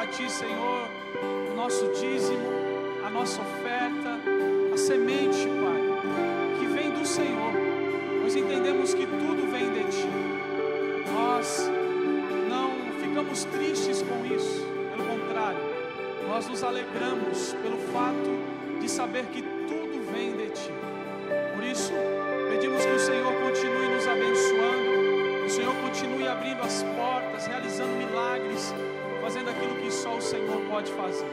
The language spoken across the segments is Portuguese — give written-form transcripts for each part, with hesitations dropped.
a Ti, Senhor, o nosso dízimo, a nossa oferta, a semente, Pai, que vem do Senhor. Nós entendemos que tudo vem de Ti. Nós não ficamos tristes com isso, pelo contrário, nós nos alegramos pelo fato de saber que tudo vem de Ti. Por isso, pedimos que o Senhor continue nos abençoando, que o Senhor continue abrindo as portas, realizando milagres, fazendo aquilo que só o Senhor pode fazer.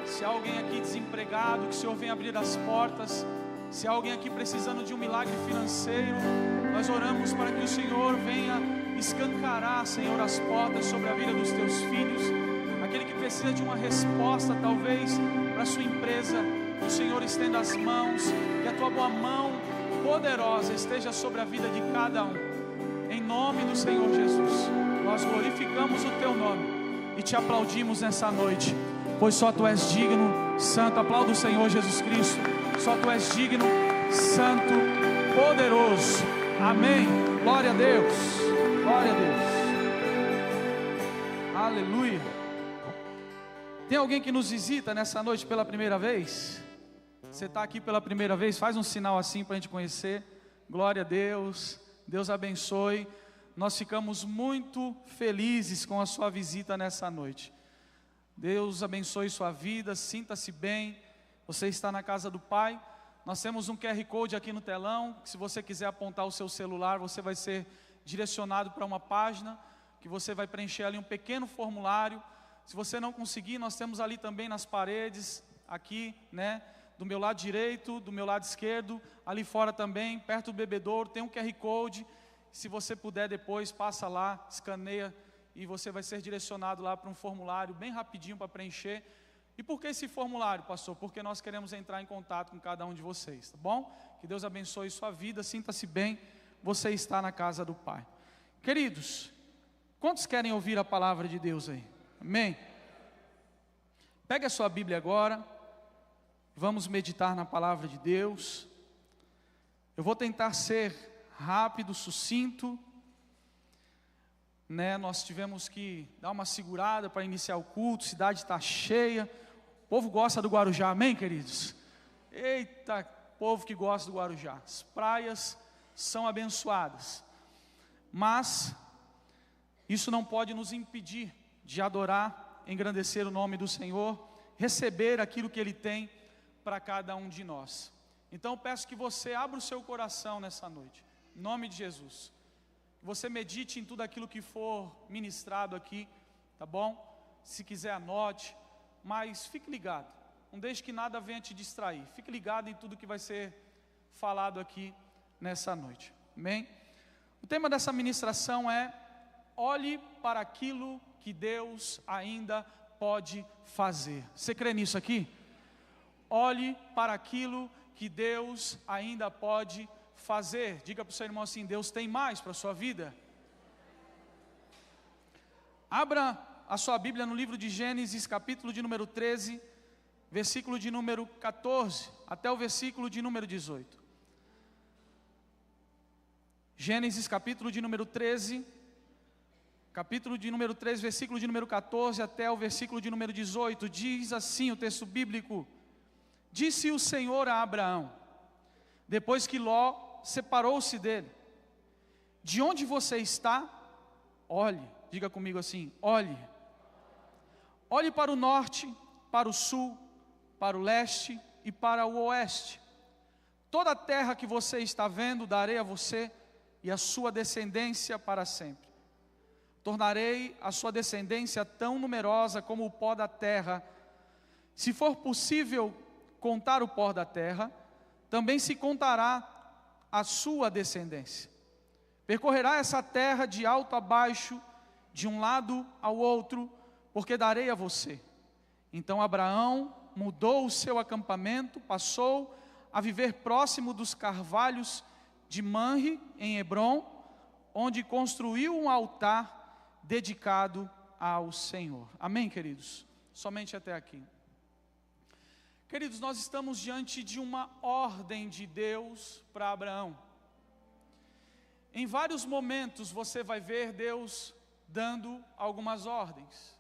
Se há alguém aqui desempregado, que o Senhor venha abrir as portas. Se há alguém aqui precisando de um milagre financeiro, nós oramos para que o Senhor venha escancarar, Senhor, as portas sobre a vida dos Teus filhos. Aquele que precisa de uma resposta, talvez, para a sua empresa, que o Senhor estenda as mãos, que a Tua boa mão poderosa esteja sobre a vida de cada um. Em nome do Senhor Jesus, nós glorificamos o Teu nome e Te aplaudimos nessa noite, pois só Tu és digno, santo. Aplauda o Senhor Jesus Cristo. Só Tu és digno, santo, poderoso. Amém. Glória a Deus. Glória a Deus. Aleluia. Tem alguém que nos visita nessa noite pela primeira vez? Você está aqui pela primeira vez? Faz um sinal assim para a gente conhecer. Glória a Deus. Deus abençoe. Nós ficamos muito felizes com a sua visita nessa noite. Deus abençoe sua vida. Sinta-se bem. Você está na casa do Pai. Nós temos um QR Code aqui no telão. Se você quiser apontar o seu celular, você vai ser direcionado para uma página que você vai preencher ali um pequeno formulário. Se você não conseguir, nós temos ali também nas paredes, aqui, né, do meu lado direito, do meu lado esquerdo, ali fora também, perto do bebedouro, tem um QR Code. Se você puder depois, passa lá, escaneia e você vai ser direcionado lá para um formulário bem rapidinho para preencher. E por que esse formulário, pastor? Porque nós queremos entrar em contato com cada um de vocês, tá bom? Que Deus abençoe sua vida, sinta-se bem, você está na casa do Pai. Queridos, quantos querem ouvir a palavra de Deus aí? Amém? Pegue a sua Bíblia agora, vamos meditar na palavra de Deus. Eu vou tentar ser rápido, sucinto, né? Nós tivemos que dar uma segurada para iniciar o culto, a cidade está cheia. O povo gosta do Guarujá, amém, queridos? Eita, povo que gosta do Guarujá. As praias são abençoadas, mas isso não pode nos impedir de adorar, engrandecer o nome do Senhor, receber aquilo que Ele tem para cada um de nós. Então eu peço que você abra o seu coração nessa noite, em nome de Jesus. Que você medite em tudo aquilo que for ministrado aqui, tá bom? Se quiser anote, mas fique ligado, não deixe que nada venha te distrair, fique ligado em tudo que vai ser falado aqui nessa noite, amém? O tema dessa ministração é: olhe para aquilo que Deus ainda pode fazer. Você crê nisso aqui? Olhe para aquilo que Deus ainda pode fazer. Diga para o seu irmão assim: Deus tem mais para a sua vida. Abra a sua Bíblia no livro de Gênesis, capítulo de número 13, versículo de número 14, até o versículo de número 18. Gênesis, capítulo de número 13, versículo de número 14 até o versículo de número 18, diz assim o texto bíblico: Disse o Senhor a Abraão, depois que Ló separou-se dele: de onde você está? Olhe, diga comigo assim: olhe. Olhe para o norte, para o sul, para o leste e para o oeste. Toda a terra que você está vendo darei a você e a sua descendência para sempre. Tornarei a sua descendência tão numerosa como o pó da terra. Se for possível contar o pó da terra, também se contará a sua descendência. Percorrerá essa terra de alto a baixo, de um lado ao outro, porque darei a você. Então Abraão mudou o seu acampamento, passou a viver próximo dos carvalhos de Manre, em Hebrom, onde construiu um altar dedicado ao Senhor. Amém, queridos? Somente até aqui. Queridos, nós estamos diante de uma ordem de Deus para Abraão. Em vários momentos você vai ver Deus dando algumas ordens.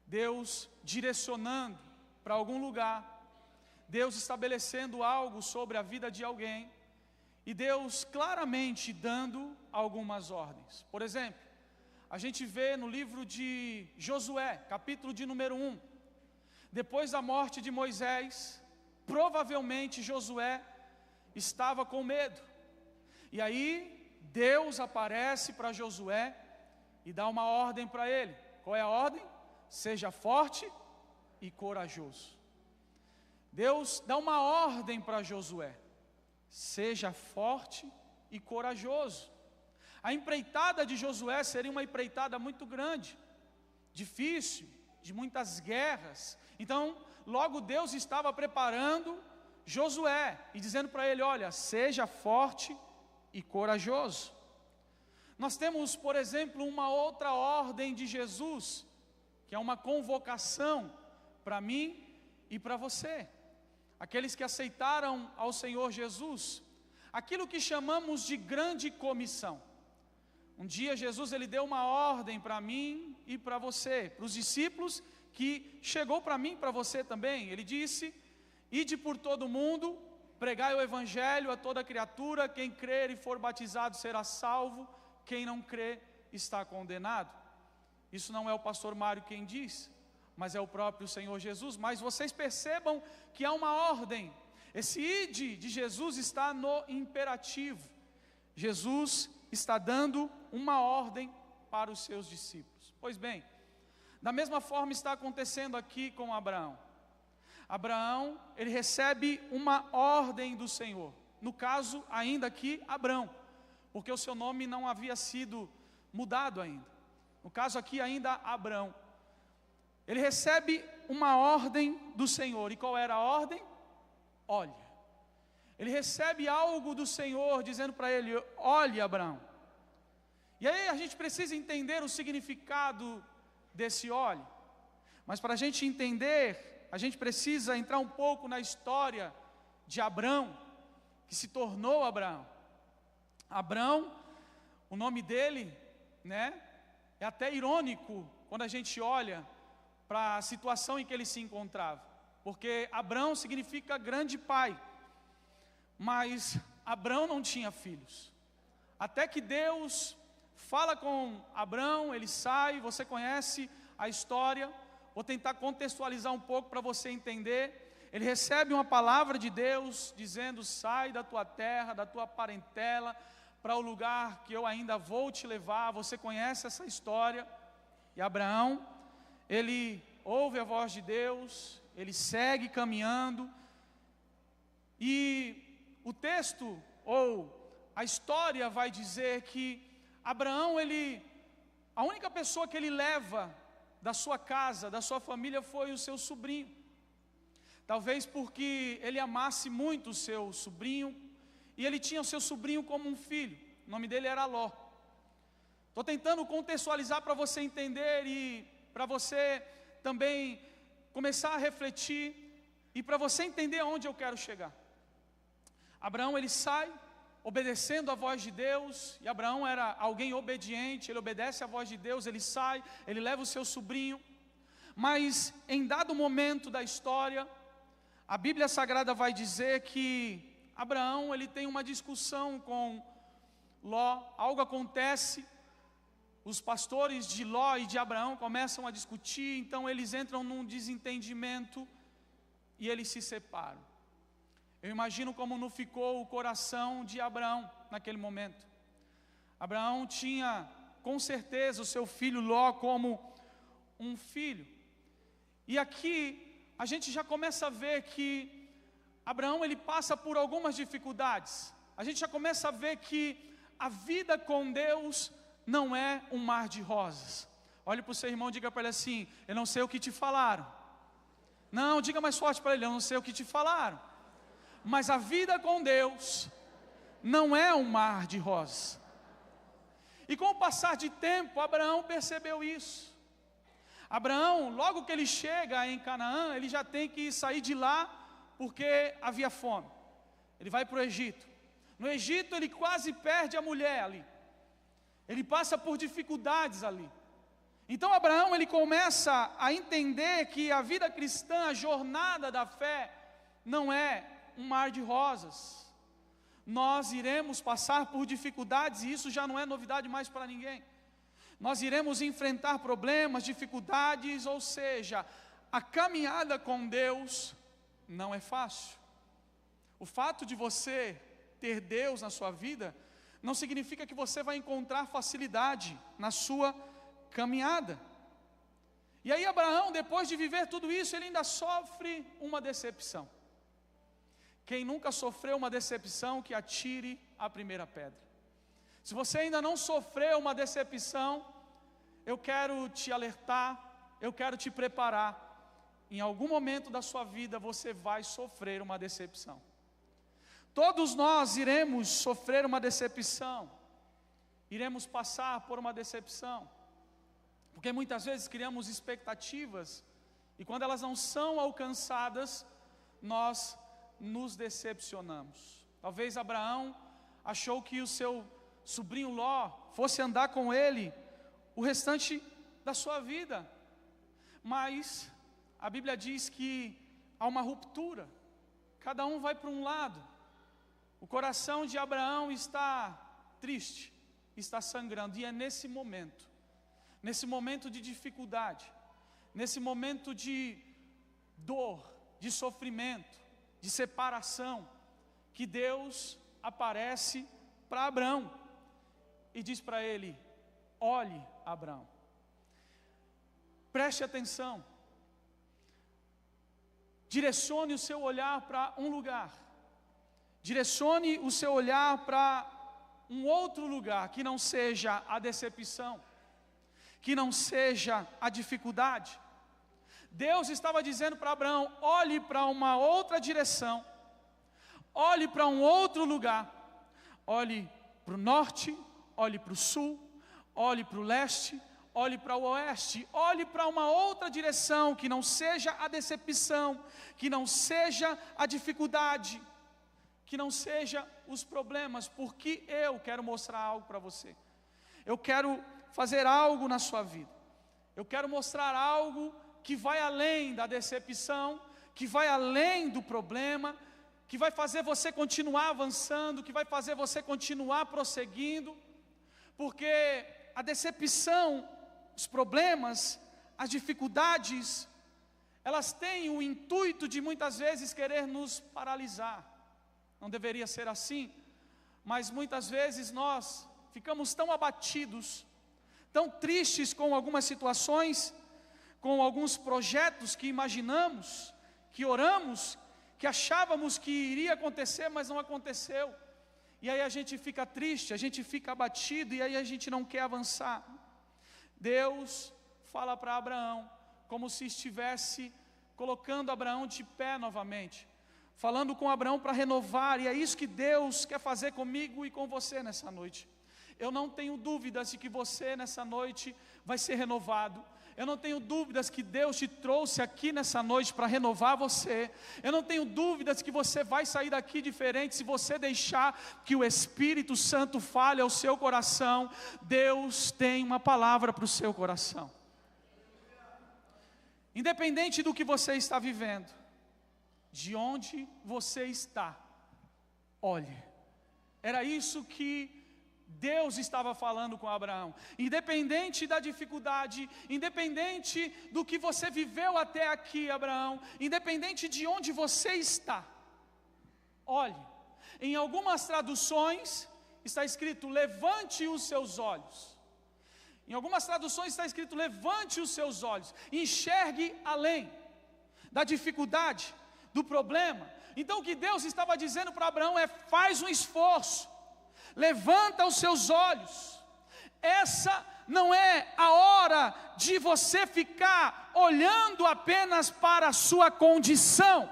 Deus direcionando para algum lugar, Deus estabelecendo algo sobre a vida de alguém, e Deus claramente dando algumas ordens. Por exemplo, a gente vê no livro de Josué, capítulo de número 1, depois da morte de Moisés, provavelmente Josué estava com medo, e aí Deus aparece para Josué e dá uma ordem para ele. Qual é a ordem? Seja forte e corajoso. Deus dá uma ordem para Josué: seja forte e corajoso. A empreitada de Josué seria uma empreitada muito grande, difícil, de muitas guerras. Então, logo Deus estava preparando Josué e dizendo para ele: olha, seja forte e corajoso. Nós temos, por exemplo, uma outra ordem de Jesus, que é uma convocação para mim e para você, aqueles que aceitaram ao Senhor Jesus, aquilo que chamamos de grande comissão. Um dia Jesus ele deu uma ordem para mim e para você, para os discípulos, que chegou para mim e para você também. Ele disse: ide por todo o mundo, pregai o evangelho a toda criatura, quem crer e for batizado será salvo, quem não crer está condenado. Isso não é o pastor Mário quem diz, mas é o próprio Senhor Jesus. Mas vocês percebam que há uma ordem. Esse ide de Jesus está no imperativo. Jesus está dando uma ordem para os seus discípulos. Pois bem, da mesma forma está acontecendo aqui com Abraão. Abraão, ele recebe uma ordem do Senhor. No caso, ainda aqui, Abrão, porque o seu nome não havia sido mudado ainda. No caso aqui, ainda Abrão. Ele recebe uma ordem do Senhor. E qual era a ordem? Olha. Ele recebe algo do Senhor, dizendo para ele: olhe, Abraão. E aí a gente precisa entender o significado desse olhe. Mas para a gente entender, a gente precisa entrar um pouco na história de Abrão, que se tornou Abraão. Abrão, o nome dele, é até irônico quando a gente olha para a situação em que ele se encontrava, porque Abrão significa grande pai, mas Abrão não tinha filhos, até que Deus fala com Abrão, ele sai, você conhece a história, vou tentar contextualizar um pouco para você entender. Ele recebe uma palavra de Deus, dizendo: sai da tua terra, da tua parentela, para o lugar que eu ainda vou te levar. Você conhece essa história. E Abraão, ele ouve a voz de Deus, ele segue caminhando, e o texto, ou a história vai dizer que Abraão, a única pessoa que ele leva da sua casa, da sua família, foi o seu sobrinho. Talvez porque ele amasse muito o seu sobrinho, e ele tinha o seu sobrinho como um filho. O nome dele era Ló. Estou tentando contextualizar para você entender, e para você também começar a refletir, e para você entender aonde eu quero chegar. Abraão, ele sai obedecendo a voz de Deus, e Abraão era alguém obediente, ele obedece a voz de Deus, ele sai, ele leva o seu sobrinho. Mas em dado momento da história, a Bíblia Sagrada vai dizer que Abraão, ele tem uma discussão com Ló, algo acontece, os pastores de Ló e de Abraão começam a discutir, então eles entram num desentendimento e eles se separam. Eu imagino como não ficou o coração de Abraão naquele momento. Abraão tinha com certeza o seu filho Ló como um filho. E aqui a gente já começa a ver que Abraão ele passa por algumas dificuldades. A gente já começa a ver que a vida com Deus não é um mar de rosas. Olhe para o seu irmão e diga para ele assim: eu não sei o que te falaram. Não, diga mais forte para ele: eu não sei o que te falaram. Mas a vida com Deus não é um mar de rosas. E com o passar de tempo, Abraão percebeu isso. Abraão, logo que ele chega em Canaã, ele já tem que sair de lá, porque havia fome. Ele vai para o Egito. No Egito ele quase perde a mulher ali. Ele passa por dificuldades ali. Então Abraão, ele começa a entender que a vida cristã, a jornada da fé, não é um mar de rosas. Nós iremos passar por dificuldades, e isso já não é novidade mais para ninguém. Nós iremos enfrentar problemas, dificuldades, ou seja, a caminhada com Deus não é fácil. O fato de você ter Deus na sua vida, não significa que você vai encontrar facilidade na sua caminhada. E aí Abraão, depois de viver tudo isso, ele ainda sofre uma decepção. Quem nunca sofreu uma decepção, que atire a primeira pedra. Se você ainda não sofreu uma decepção, eu quero te alertar, eu quero te preparar. Em algum momento da sua vida você vai sofrer uma decepção. Todos nós iremos sofrer uma decepção, iremos passar por uma decepção, porque muitas vezes criamos expectativas, e quando elas não são alcançadas, nós nos decepcionamos. Talvez Abraão achou que o seu sobrinho Ló fosse andar com ele o restante da sua vida, mas a Bíblia diz que há uma ruptura, cada um vai para um lado. O coração de Abraão está triste, está sangrando, e é nesse momento de dificuldade, nesse momento de dor, de sofrimento, de separação, que Deus aparece para Abraão e diz para ele: olhe, Abraão, preste atenção, direcione o seu olhar para um lugar, direcione o seu olhar para um outro lugar, que não seja a decepção, que não seja a dificuldade. Deus estava dizendo para Abraão: olhe para uma outra direção, olhe para um outro lugar, olhe para o norte, olhe para o sul, olhe para o leste, olhe para o oeste, olhe para uma outra direção, que não seja a decepção, que não seja a dificuldade, que não seja os problemas, porque eu quero mostrar algo para você. Eu quero fazer algo na sua vida. Eu quero mostrar algo que vai além da decepção, que vai além do problema, que vai fazer você continuar avançando, que vai fazer você continuar prosseguindo, porque a decepção, os problemas, as dificuldades, elas têm o intuito de muitas vezes querer nos paralisar. Não deveria ser assim, mas muitas vezes nós ficamos tão abatidos, tão tristes com algumas situações, com alguns projetos que imaginamos, que oramos, que achávamos que iria acontecer, mas não aconteceu. E aí a gente fica triste, a gente fica abatido, e aí a gente não quer avançar. Deus fala para Abraão, como se estivesse colocando Abraão de pé novamente, falando com Abraão para renovar, e é isso que Deus quer fazer comigo e com você nessa noite. Eu não tenho dúvidas de que você nessa noite vai ser renovado. Eu não tenho dúvidas que Deus te trouxe aqui nessa noite para renovar você. Eu não tenho dúvidas que você vai sair daqui diferente se você deixar que o Espírito Santo fale ao seu coração. Deus tem uma palavra para o seu coração. Independente do que você está vivendo, de onde você está, olhe. Era isso que Deus estava falando com Abraão. Independente da dificuldade, independente do que você viveu até aqui, Abraão, independente de onde você está, olhe. Em algumas traduções está escrito: levante os seus olhos. Em algumas traduções está escrito: levante os seus olhos, enxergue além da dificuldade, do problema. Então o que Deus estava dizendo para Abraão é: faz um esforço, levanta os seus olhos. Essa não é a hora de você ficar olhando apenas para a sua condição.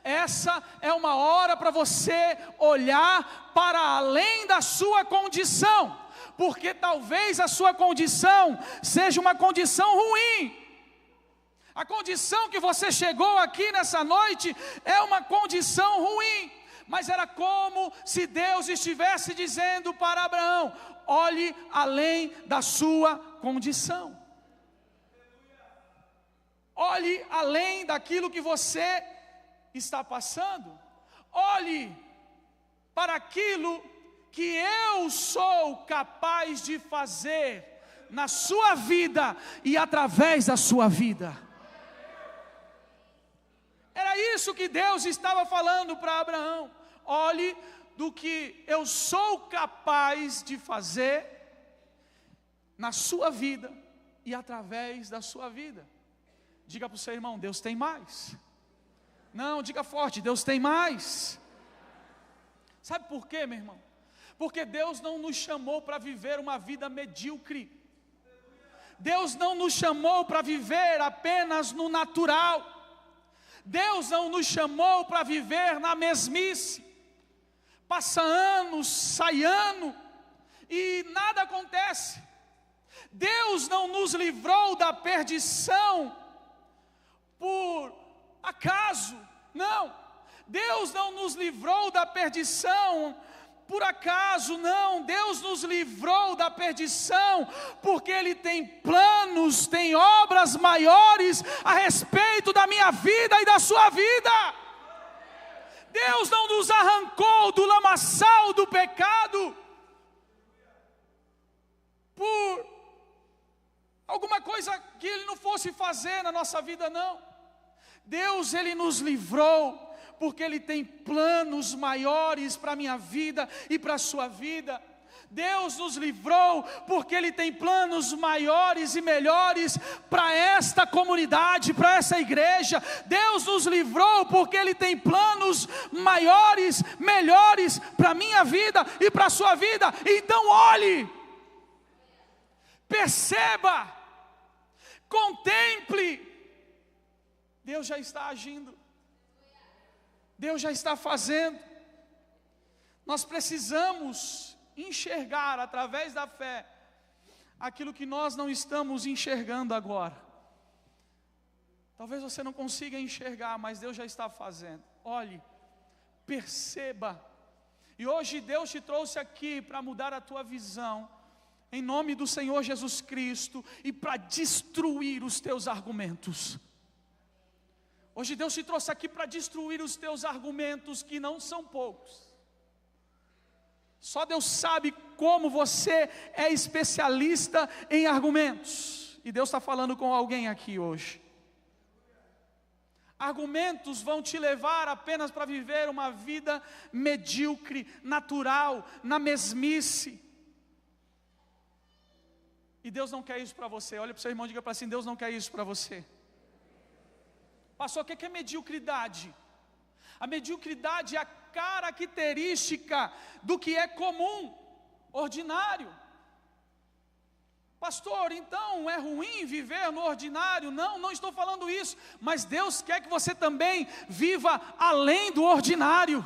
Essa é uma hora para você olhar para além da sua condição, porque talvez a sua condição seja uma condição ruim. A condição que você chegou aqui nessa noite é uma condição ruim, mas era como se Deus estivesse dizendo para Abraão: olhe além da sua condição. olhe além daquilo que você está passando. Olhe para aquilo que eu sou capaz de fazer na sua vida e através da sua vida. Era isso que Deus estava falando para Abraão. Olhe do que eu sou capaz de fazer na sua vida e através da sua vida. Diga para o seu irmão: Deus tem mais. Não, diga forte: Deus tem mais. Sabe por quê, meu irmão? Porque Deus não nos chamou para viver uma vida medíocre. Deus não nos chamou para viver apenas no natural. Deus não nos chamou para viver na mesmice. Passa ano, sai ano e nada acontece. Deus não nos livrou da perdição por acaso, não. Deus não nos livrou da perdição por acaso, não. Deus nos livrou da perdição porque Ele tem planos, tem obras maiores a respeito da minha vida e da sua vida. Deus não nos arrancou do lamaçal do pecado por alguma coisa que Ele não fosse fazer na nossa vida, não. Deus, Ele nos livrou porque Ele tem planos maiores para a minha vida e para a sua vida. Deus nos livrou porque Ele tem planos maiores e melhores para esta comunidade, para essa igreja. Deus nos livrou porque Ele tem planos maiores, melhores para a minha vida e para a sua vida. Então olhe, perceba, contemple. Deus já está agindo. Deus já está fazendo. Nós precisamos enxergar através da fé aquilo que nós não estamos enxergando agora. Talvez você não consiga enxergar, mas Deus já está fazendo. Olhe, perceba. E hoje Deus te trouxe aqui para mudar a tua visão, em nome do Senhor Jesus Cristo, e para destruir os teus argumentos. Hoje Deus te trouxe aqui para destruir os teus argumentos, que não são poucos. Só Deus sabe como você é especialista em argumentos. E Deus está falando com alguém aqui hoje. Argumentos vão te levar apenas para viver uma vida medíocre, natural, na mesmice. E Deus não quer isso para você. Olha para o seu irmão e diga para assim: Deus não quer isso para você. Pastor, o que é mediocridade? A mediocridade é a característica do que é comum, ordinário. Pastor, então é ruim viver no ordinário? Não, não estou falando isso. Mas Deus quer que você também viva além do ordinário.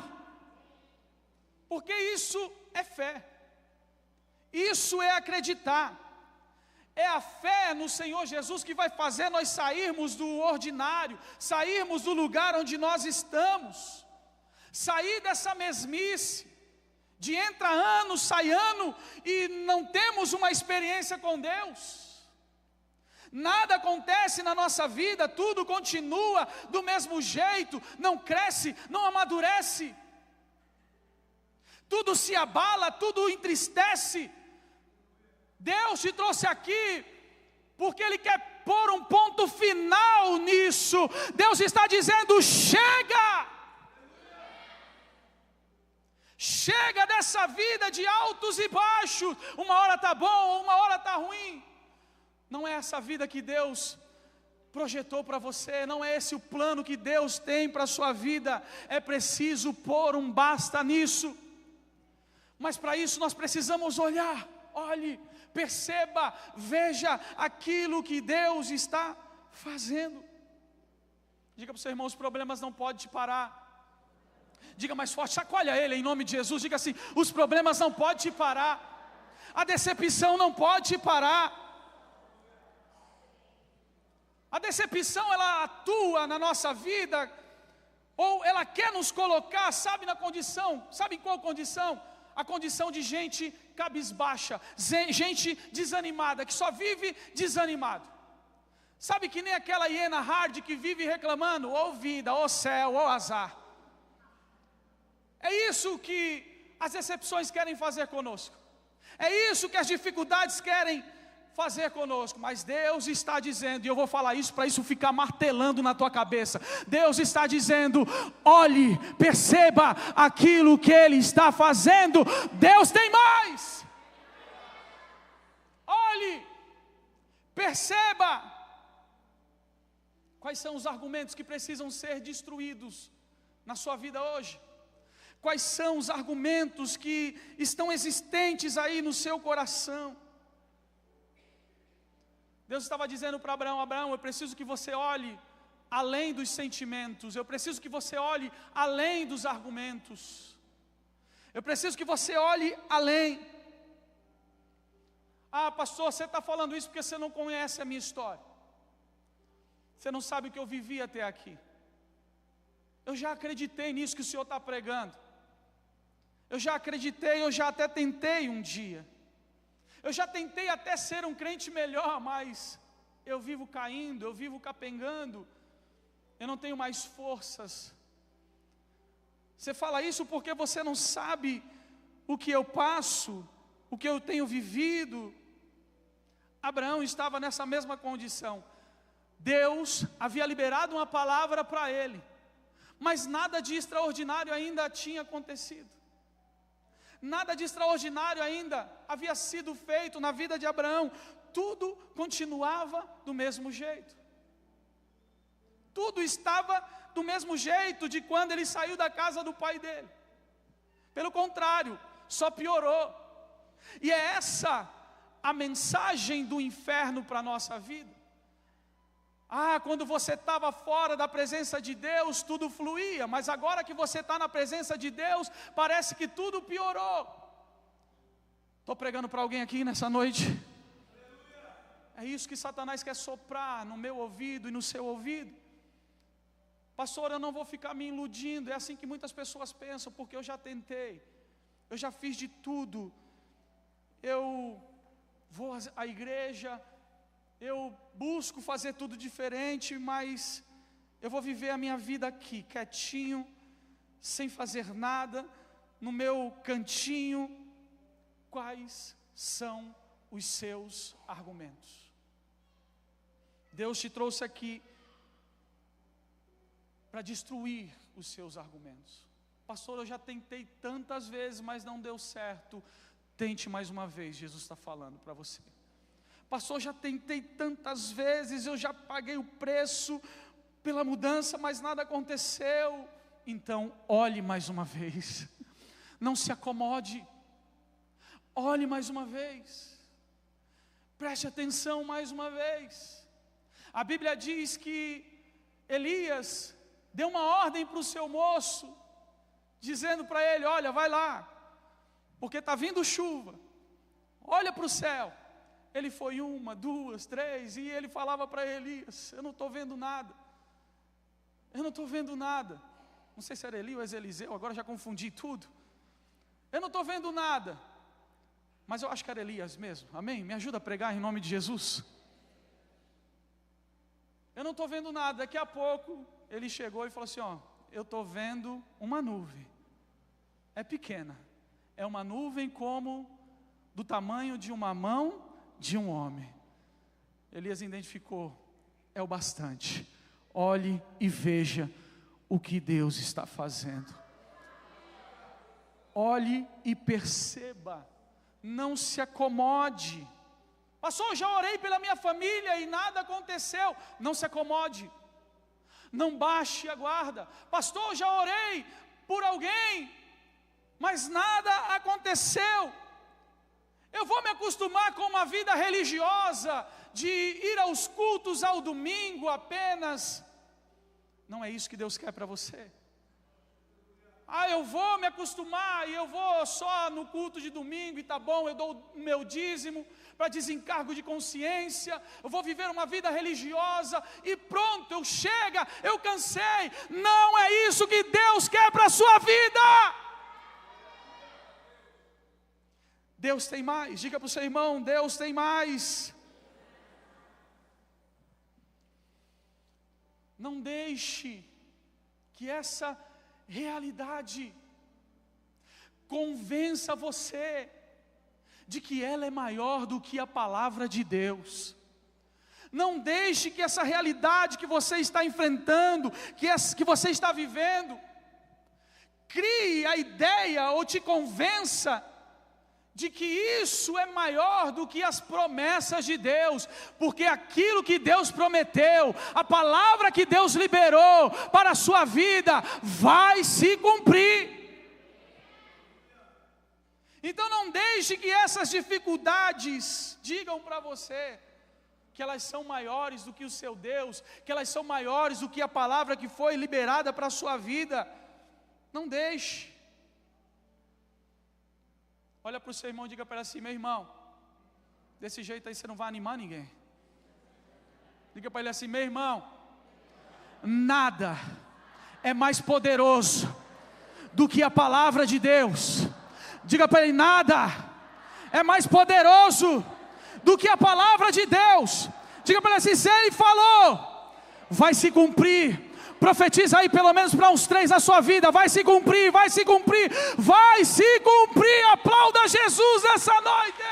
Porque isso é fé. Isso é acreditar. É a fé no Senhor Jesus que vai fazer nós sairmos do ordinário, sairmos do lugar onde nós estamos, sair dessa mesmice, de entra ano, sai ano, e não temos uma experiência com Deus. Nada acontece na nossa vida, tudo continua do mesmo jeito, não cresce, não amadurece, tudo se abala, tudo entristece. Deus te trouxe aqui porque Ele quer pôr um ponto final nisso. Deus está dizendo: chega! Chega dessa vida de altos e baixos. Uma hora está bom, uma hora está ruim. Não é essa vida que Deus projetou para você. Não é esse o plano que Deus tem para a sua vida. É preciso pôr um basta nisso. Mas para isso nós precisamos olhar. Olhe, perceba, veja aquilo que Deus está fazendo. Diga para o seu irmão: os problemas não podem te parar. Diga mais forte, chacoalha ele em nome de Jesus. Diga assim: os problemas não podem te parar. A decepção não pode te parar. A decepção, ela atua na nossa vida, ou ela quer nos colocar, sabe, na condição, sabe em qual condição? A condição de gente cabisbaixa, gente desanimada, que só vive desanimado. Sabe, que nem aquela hiena hard que vive reclamando, ou vida, ou céu, ou azar. É isso que as decepções querem fazer conosco. É isso que as dificuldades querem fazer conosco. Mas Deus está dizendo, e eu vou falar isso para isso ficar martelando na tua cabeça. Deus está dizendo: olhe, perceba aquilo que Ele está fazendo. Deus tem mais. Olhe, perceba. Quais são os argumentos que precisam ser destruídos na sua vida hoje? Quais são os argumentos que estão existentes aí no seu coração? Deus estava dizendo para Abraão: Abraão, eu preciso que você olhe além dos sentimentos, eu preciso que você olhe além dos argumentos, eu preciso que você olhe além. Ah, pastor, você está falando isso porque você não conhece a minha história. Você não sabe o que eu vivi até aqui. Eu já acreditei nisso que o Senhor está pregando. Eu já acreditei, eu já até tentei um dia. Eu já tentei até ser um crente melhor, mas eu vivo caindo, eu vivo capengando. Eu não tenho mais forças. Você fala isso porque você não sabe o que eu passo, o que eu tenho vivido. Abraão estava nessa mesma condição. Deus havia liberado uma palavra para ele, mas nada de extraordinário ainda tinha acontecido. Nada de extraordinário ainda havia sido feito na vida de Abraão. Tudo continuava do mesmo jeito. Tudo estava do mesmo jeito de quando ele saiu da casa do pai dele. Pelo contrário, só piorou. E é essa a mensagem do inferno para a nossa vida. Ah, quando você estava fora da presença de Deus, tudo fluía, mas agora que você está na presença de Deus, parece que tudo piorou. Estou pregando para alguém aqui nessa noite? É isso que Satanás quer soprar no meu ouvido e no seu ouvido. Pastor, eu não vou ficar me iludindo, é assim que muitas pessoas pensam, porque eu já tentei, eu já fiz de tudo, eu vou à igreja, eu busco fazer tudo diferente, mas eu vou viver a minha vida aqui, quietinho, sem fazer nada, no meu cantinho. Quais são os seus argumentos? Deus te trouxe aqui para destruir os seus argumentos. Pastor, eu já tentei tantas vezes, mas não deu certo. Tente mais uma vez, Jesus está falando para você. Pastor, já tentei tantas vezes, eu já paguei o preço pela mudança, mas nada aconteceu. Então, olhe mais uma vez. Não se acomode. Olhe mais uma vez. Preste atenção mais uma vez. A Bíblia diz que Elias deu uma ordem para o seu moço, dizendo para ele: olha, vai lá, porque está vindo chuva. Olha para o céu. Ele foi 1, 2, 3, e ele falava para Elias: eu não estou vendo nada, eu não estou vendo nada. Não sei se era Eli ou Eliseu, agora já confundi tudo. Eu não estou vendo nada, mas eu acho que era Elias mesmo, amém? Me ajuda a pregar em nome de Jesus. Eu não estou vendo nada. Daqui a pouco ele chegou e falou assim: ó, eu estou vendo uma nuvem, é pequena, é uma nuvem como do tamanho de uma mão de um homem. Elias identificou: é o bastante. Olhe e veja o que Deus está fazendo. Olhe e perceba, não se acomode. Pastor, já orei pela minha família e nada aconteceu. Não se acomode, não baixe a guarda. Pastor, já orei por alguém, mas nada aconteceu. Eu vou me acostumar com uma vida religiosa, de ir aos cultos ao domingo apenas. Não é isso que Deus quer para você. Ah, eu vou me acostumar e eu vou só no culto de domingo e tá bom, eu dou o meu dízimo para desencargo de consciência, eu vou viver uma vida religiosa e pronto, eu cansei. Não é isso que Deus quer para a sua vida. Deus tem mais. Diga para o seu irmão: Deus tem mais. Não deixe que essa realidade convença você de que ela é maior do que a palavra de Deus. Não deixe que essa realidade que você está enfrentando, que você está vivendo, crie a ideia ou te convença de que isso é maior do que as promessas de Deus, porque aquilo que Deus prometeu, a palavra que Deus liberou para a sua vida, vai se cumprir. Então não deixe que essas dificuldades digam para você que elas são maiores do que o seu Deus, que elas são maiores do que a palavra que foi liberada para a sua vida. Não deixe. Olha para o seu irmão e diga para ele assim: meu irmão, desse jeito aí você não vai animar ninguém. Diga para ele assim: meu irmão, nada é mais poderoso do que a palavra de Deus. Diga para ele: nada é mais poderoso do que a palavra de Deus. Diga para ele assim: se ele falou, vai se cumprir. Profetiza aí pelo menos para uns 3 na sua vida: vai se cumprir, vai se cumprir, vai se cumprir. Aplauda Jesus essa noite.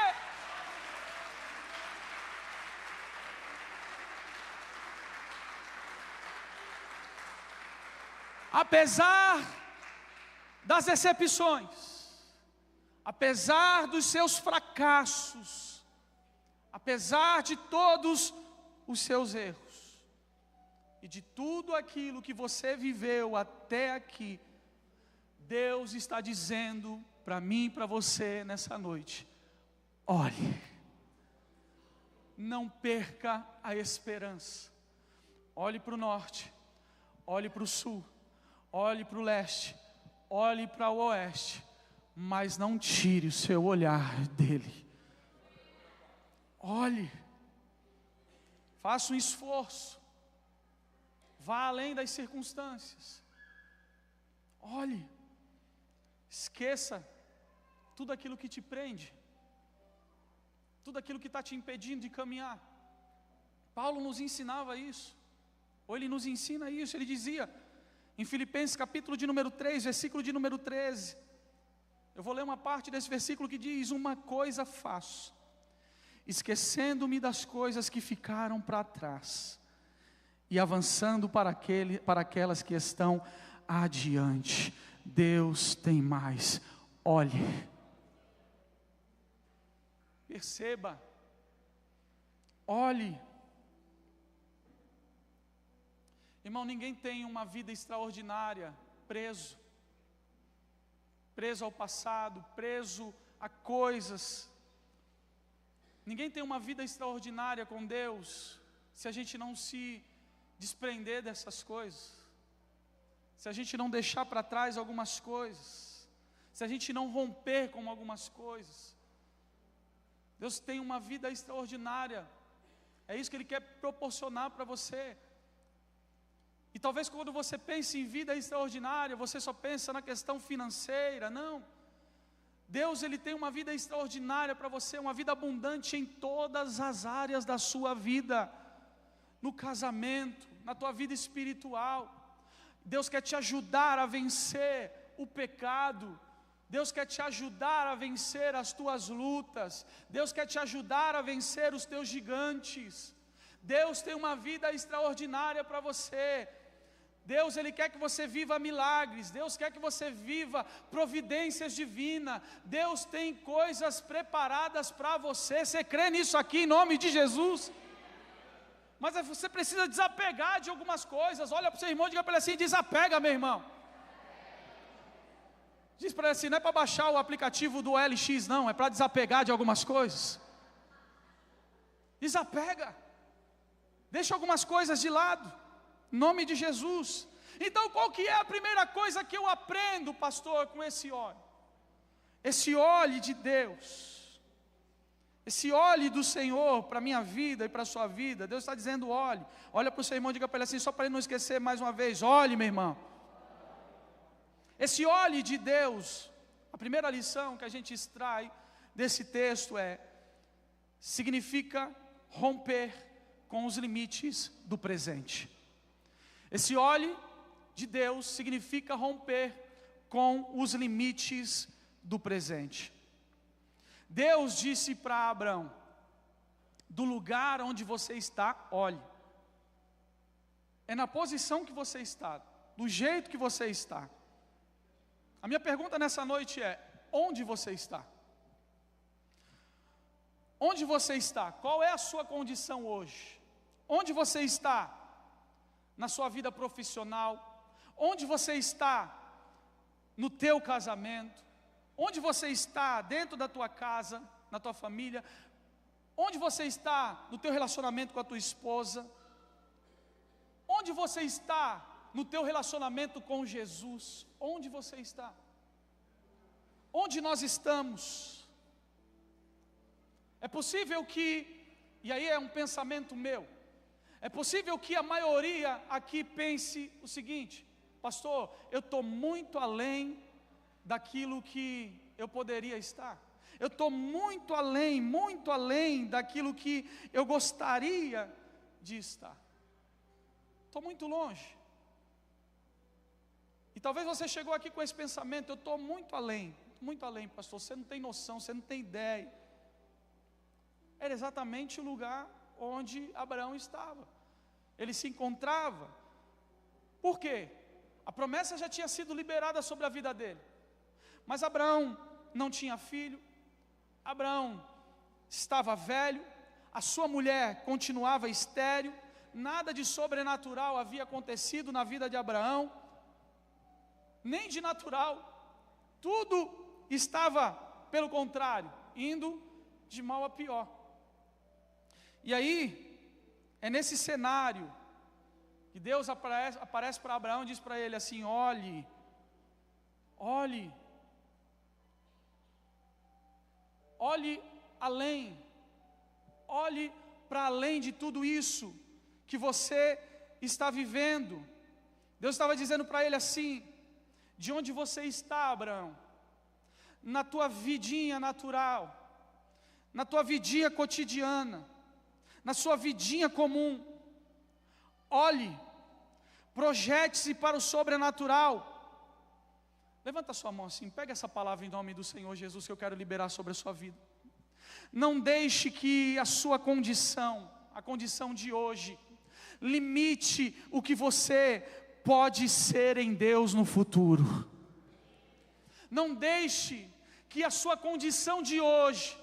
Apesar das decepções, apesar dos seus fracassos, apesar de todos os seus erros, e de tudo aquilo que você viveu até aqui, Deus está dizendo para mim e para você nessa noite: olhe, não perca a esperança. Olhe para o norte, olhe para o sul, olhe para o leste, olhe para o oeste, mas não tire o seu olhar dele. Olhe, faça um esforço, vá além das circunstâncias. Olhe, esqueça tudo aquilo que te prende, tudo aquilo que está te impedindo de caminhar. Paulo nos ensinava isso, ou ele nos ensina isso. Ele dizia em Filipenses capítulo de número 3, versículo de número 13, eu vou ler uma parte desse versículo que diz: uma coisa faço, esquecendo-me das coisas que ficaram para trás, e avançando para aquelas que estão adiante. Deus tem mais. Olhe, perceba, olhe. Irmão, ninguém tem uma vida extraordinária preso ao passado, preso a coisas. Ninguém tem uma vida extraordinária com Deus se a gente não se desprender dessas coisas, se a gente não deixar para trás algumas coisas, se a gente não romper com algumas coisas. Deus tem uma vida extraordinária, é isso que Ele quer proporcionar para você. E talvez quando você pense em vida extraordinária, você só pensa na questão financeira. Não, Deus, Ele tem uma vida extraordinária para você, uma vida abundante em todas as áreas da sua vida, no casamento, na tua vida espiritual. Deus quer te ajudar a vencer o pecado, Deus quer te ajudar a vencer as tuas lutas, Deus quer te ajudar a vencer os teus gigantes. Deus tem uma vida extraordinária para você. Deus, Ele quer que você viva milagres, Deus quer que você viva providências divinas. Deus tem coisas preparadas para você. Você crê nisso aqui em nome de Jesus? Mas você precisa desapegar de algumas coisas. Olha para o seu irmão e diga para ele assim: desapega, meu irmão. Diz para ele assim: não é para baixar o aplicativo do LX, não, é para desapegar de algumas coisas. Desapega, deixa algumas coisas de lado, em nome de Jesus. Então qual que é a primeira coisa que eu aprendo, pastor, com esse óleo? Esse óleo de Deus, esse óleo do Senhor para a minha vida e para a sua vida. Deus está dizendo: olhe. Olha para o seu irmão e diga para ele assim, só para ele não esquecer mais uma vez: olhe, meu irmão. Esse óleo de Deus, a primeira lição que a gente extrai desse texto significa romper com os limites do presente. Esse olhe de Deus significa romper com os limites do presente. Deus disse para Abraão: do lugar onde você está, olhe. É na posição que você está, do jeito que você está. A minha pergunta nessa noite é: onde você está? Onde você está? Qual é a sua condição hoje? Onde você está na sua vida profissional? Onde você está no teu casamento? Onde você está dentro da tua casa, na tua família? Onde você está no teu relacionamento com a tua esposa? Onde você está no teu relacionamento com Jesus? Onde você está? Onde nós estamos? É possível que, e aí é um pensamento meu, é possível que a maioria aqui pense o seguinte: pastor, eu estou muito além daquilo que eu poderia estar. Eu estou muito além daquilo que eu gostaria de estar. Estou muito longe. E talvez você chegou aqui com esse pensamento: eu estou muito além, pastor, você não tem noção, você não tem ideia. Era exatamente o lugar onde Abraão estava. Ele se encontrava. Por quê? A promessa já tinha sido liberada sobre a vida dele. Mas Abraão não tinha filho. Abraão estava velho. A sua mulher continuava estéril. Nada de sobrenatural havia acontecido na vida de Abraão, nem de natural. Tudo estava, pelo contrário, indo de mal a pior. E aí, é nesse cenário que Deus aparece para Abraão e diz para ele assim: olhe além, olhe para além de tudo isso que você está vivendo. Deus estava dizendo para ele assim: de onde você está, Abraão? Na tua vidinha natural, na tua vidinha cotidiana, na sua vidinha comum. Olhe, projete-se para o sobrenatural. Levanta a sua mão assim, pega essa palavra em nome do Senhor Jesus que eu quero liberar sobre a sua vida. Não deixe que a sua condição, a condição de hoje, limite o que você pode ser em Deus no futuro. Não deixe que a sua condição de hoje,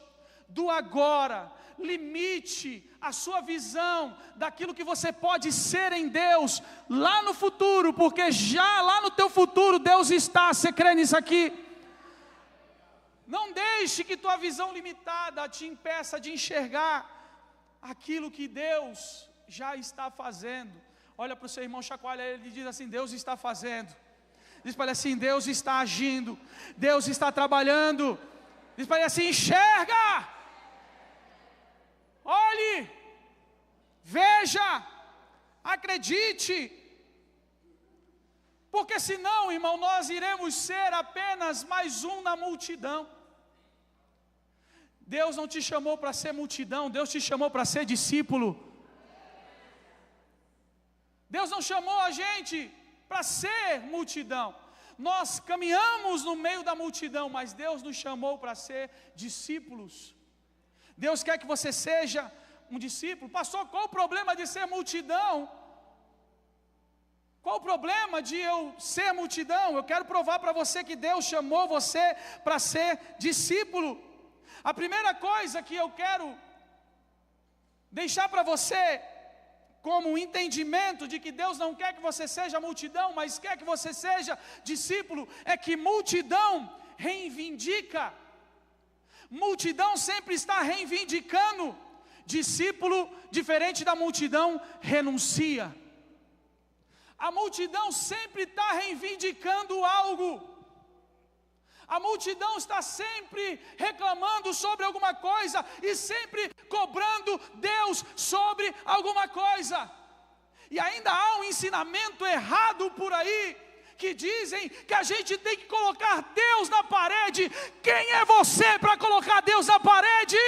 do agora, limite a sua visão daquilo que você pode ser em Deus lá no futuro, porque já lá no teu futuro Deus está. Você crê nisso aqui? Não deixe que tua visão limitada te impeça de enxergar aquilo que Deus já está fazendo. Olha para o seu irmão, chacoalha ele e diz assim: Deus está fazendo. Diz para ele assim: Deus está agindo, Deus está trabalhando. Diz para ele assim: enxerga, olhe, veja, acredite. Porque senão, irmão, nós iremos ser apenas mais um na multidão. Deus não te chamou para ser multidão, Deus te chamou para ser discípulo. Deus não chamou a gente para ser multidão. Nós caminhamos no meio da multidão, mas Deus nos chamou para ser discípulos. Deus quer que você seja um discípulo. Pastor, qual o problema de ser multidão? Qual o problema de eu ser multidão? Eu quero provar para você que Deus chamou você para ser discípulo. A primeira coisa que eu quero deixar para você como um entendimento de que Deus não quer que você seja multidão, mas quer que você seja discípulo, é que multidão reivindica. Multidão sempre está reivindicando. Discípulo, diferente da multidão, renuncia. A multidão sempre está reivindicando algo. A multidão está sempre reclamando sobre alguma coisa e sempre cobrando Deus sobre alguma coisa. E ainda há um ensinamento errado por aí, que dizem que a gente tem que colocar Deus na parede. Quem é você para colocar Deus na parede?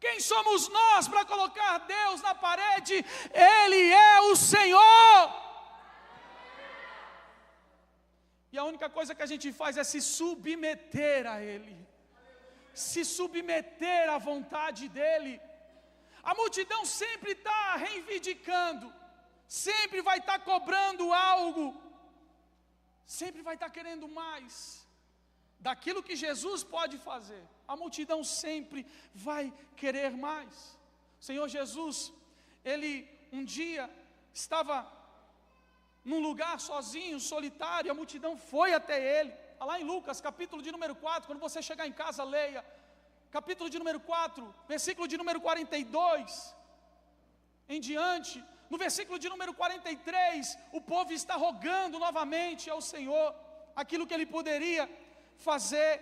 Quem somos nós para colocar Deus na parede? Ele é o Senhor. E a única coisa que a gente faz é se submeter a Ele, se submeter à vontade dEle. A multidão sempre está reivindicando, sempre vai estar cobrando algo, sempre vai estar querendo mais daquilo que Jesus pode fazer. A multidão sempre vai querer mais. O Senhor Jesus, Ele um dia estava num lugar sozinho, solitário, a multidão foi até Ele. Está lá em Lucas, capítulo de número 4, quando você chegar em casa, leia. Capítulo de número 4, versículo de número 42 em diante. No versículo de número 43, o povo está rogando novamente ao Senhor aquilo que Ele poderia fazer.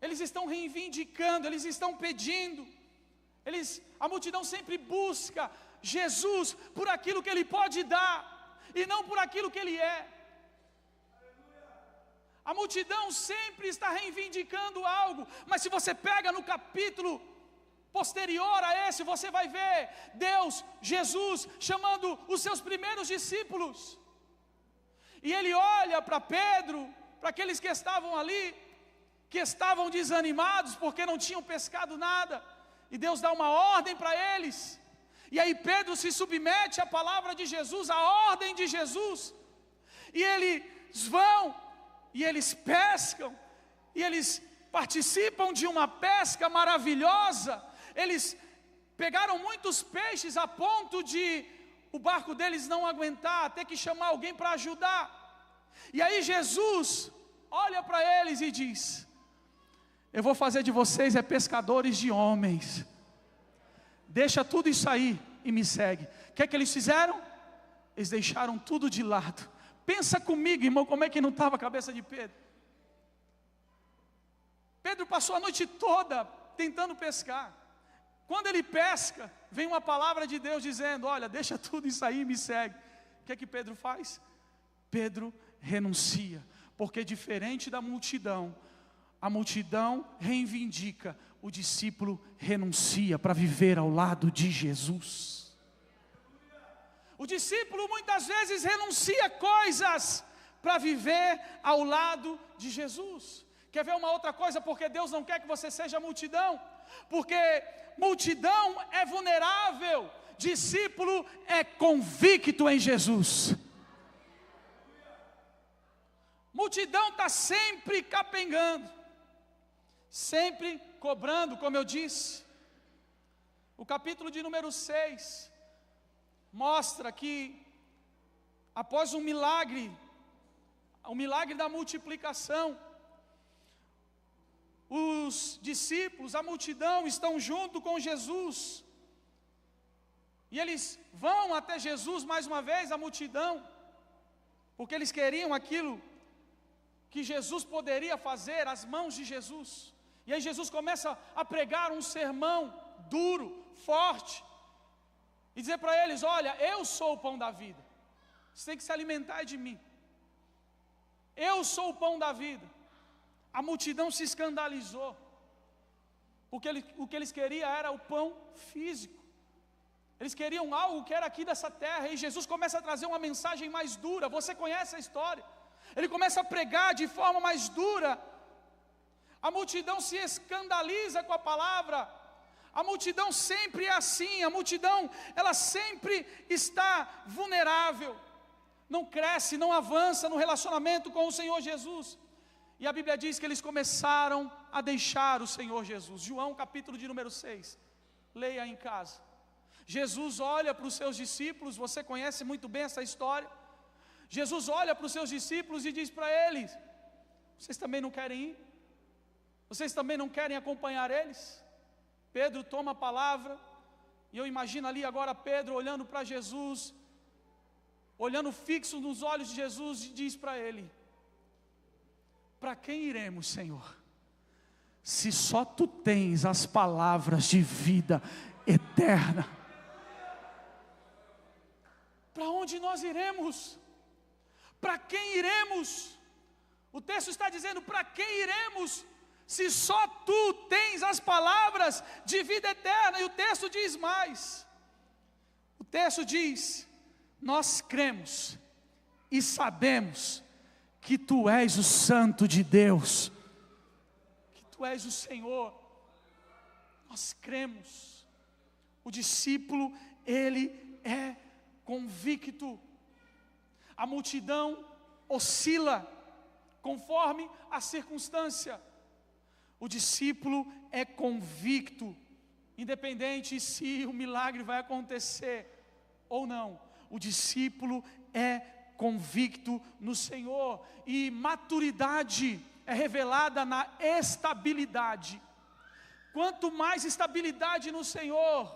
Eles estão reivindicando, eles estão pedindo. A multidão sempre busca Jesus por aquilo que Ele pode dar, e não por aquilo que Ele é. A multidão sempre está reivindicando algo, mas se você pega no capítulo posterior a esse, você vai ver Deus, Jesus, chamando os seus primeiros discípulos, e Ele olha para Pedro, para aqueles que estavam ali, que estavam desanimados porque não tinham pescado nada, e Deus dá uma ordem para eles, e aí Pedro se submete à palavra de Jesus, à ordem de Jesus, e eles vão, e eles pescam, e eles participam de uma pesca maravilhosa. Eles pegaram muitos peixes a ponto de o barco deles não aguentar, ter que chamar alguém para ajudar. E aí Jesus olha para eles e diz: eu vou fazer de vocês pescadores de homens. Deixa tudo isso aí e me segue. O que é que eles fizeram? Eles deixaram tudo de lado. Pensa comigo, irmão, como é que não estava a cabeça de Pedro. Pedro passou a noite toda tentando pescar. Quando ele pesca, vem uma palavra de Deus dizendo: olha, deixa tudo isso aí e me segue. O que é que Pedro faz? Pedro renuncia, porque diferente da multidão, a multidão reivindica, o discípulo renuncia para viver ao lado de Jesus. O discípulo muitas vezes renuncia coisas para viver ao lado de Jesus. Quer ver uma outra coisa? Porque Deus não quer que você seja multidão, porque multidão é vulnerável, discípulo é convicto em Jesus. Multidão está sempre capengando, sempre cobrando, como eu disse. O capítulo de número 6 mostra que após o milagre da multiplicação, os discípulos, a multidão estão junto com Jesus, e eles vão até Jesus mais uma vez, a multidão, porque eles queriam aquilo que Jesus poderia fazer, as mãos de Jesus. E aí Jesus começa a pregar um sermão duro, forte, e dizer para eles: olha, eu sou o pão da vida, você tem que se alimentar de mim, eu sou o pão da vida. A multidão se escandalizou, porque o que eles queriam era o pão físico, eles queriam algo que era aqui dessa terra, e Jesus começa a trazer uma mensagem mais dura. Você conhece a história, ele começa a pregar de forma mais dura, a multidão se escandaliza com a palavra. A multidão sempre é assim, a multidão, ela sempre está vulnerável, não cresce, não avança no relacionamento com o Senhor Jesus. E a Bíblia diz que eles começaram a deixar o Senhor Jesus. João capítulo de número 6, leia em casa. Jesus olha para os seus discípulos, você conhece muito bem essa história. Jesus olha para os seus discípulos e diz para eles: vocês também não querem ir? Vocês também não querem acompanhar eles? Pedro toma a palavra, e eu imagino ali agora Pedro olhando para Jesus, olhando fixo nos olhos de Jesus, e diz para ele: para quem iremos, Senhor? Se só Tu tens as palavras de vida eterna. Para onde nós iremos? Para quem iremos? O texto está dizendo: para quem iremos? se só tu tens as palavras de vida eterna? E o texto diz mais. O texto diz: nós cremos e sabemos que tu és o Santo de Deus, que tu és o Senhor. Nós cremos. O discípulo, ele é convicto. A multidão oscila conforme a circunstância. O discípulo é convicto, independente se o milagre vai acontecer ou não. O discípulo é convicto no Senhor. E maturidade é revelada na estabilidade. Quanto mais estabilidade no Senhor,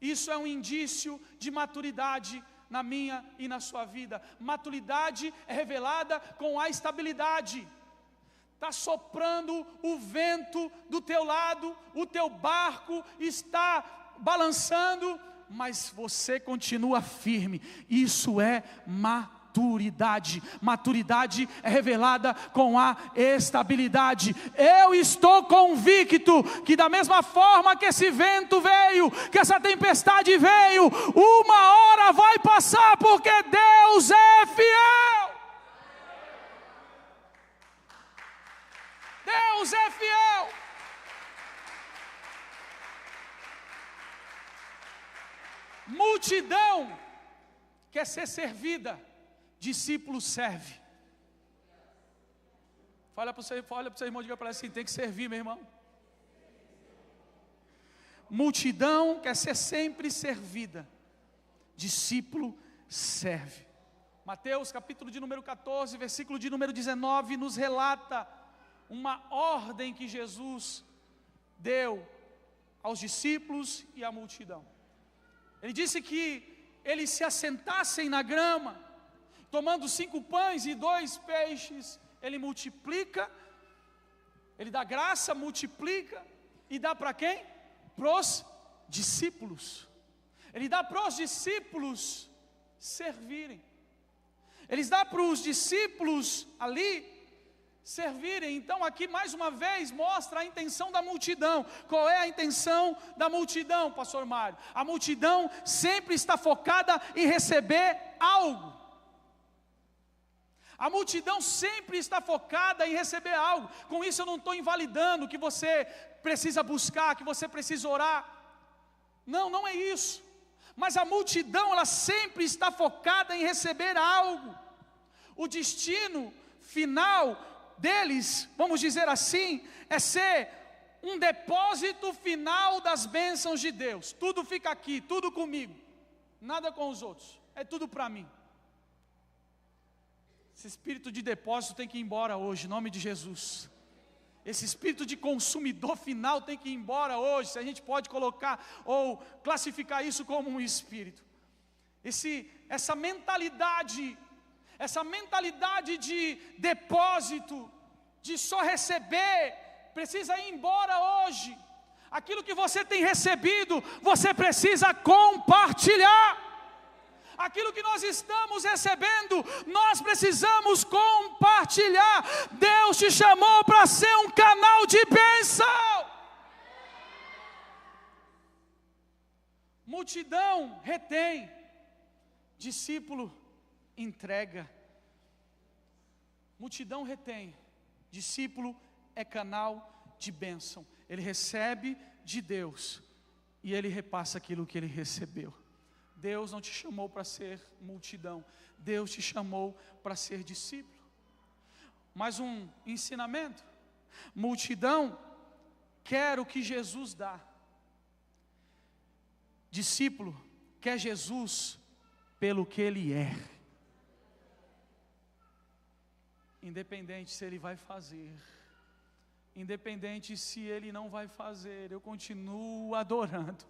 isso é um indício de maturidade na minha e na sua vida. Maturidade é revelada com a estabilidade. Está soprando o vento do teu lado, o teu barco está balançando, mas você continua firme. Isso é maturidade. Maturidade é revelada com a estabilidade. Eu estou convicto que da mesma forma que esse vento veio, que essa tempestade veio, uma hora vai passar, porque Deus é fiel. Deus é fiel. Multidão quer ser servida, discípulo serve. Olha para o seu irmão e diga para ele assim: tem que servir, meu irmão. Multidão quer ser sempre servida, discípulo serve. Mateus capítulo de número 14, versículo de número 19, nos relata uma ordem que Jesus deu aos discípulos e à multidão. Ele disse que eles se assentassem na grama, tomando 5 pães e 2 peixes. Ele multiplica, ele dá graça, multiplica e dá para quem? Para os discípulos. Ele dá para os discípulos servirem. Ele dá para os discípulos ali servirem. Então aqui mais uma vez mostra a intenção da multidão. Qual é a intenção da multidão, pastor Mário? A multidão sempre está focada em receber algo. A multidão sempre está focada em receber algo. Com isso eu não estou invalidando que você precisa buscar, que você precisa orar. Não, não é isso. Mas a multidão, ela sempre está focada em receber algo. O destino final deles, vamos dizer assim, é ser um depósito final das bênçãos de Deus. Tudo fica aqui, tudo comigo, nada com os outros, é tudo para mim. Esse espírito de depósito tem que ir embora hoje, em nome de Jesus. Esse espírito de consumidor final tem que ir embora hoje, se a gente pode colocar ou classificar isso como um espírito. Essa mentalidade de depósito, de só receber, precisa ir embora hoje. Aquilo que você tem recebido, você precisa compartilhar. Aquilo que nós estamos recebendo, nós precisamos compartilhar. Deus te chamou para ser um canal de bênção. Multidão retém, discípulo entrega. Multidão retém, discípulo é canal de bênção. Ele recebe de Deus e ele repassa aquilo que ele recebeu. Deus não te chamou para ser multidão, Deus te chamou para ser discípulo. Mais um ensinamento: multidão quer o que Jesus dá, discípulo quer Jesus pelo que Ele é, independente se Ele vai fazer, independente se Ele não vai fazer, eu continuo adorando,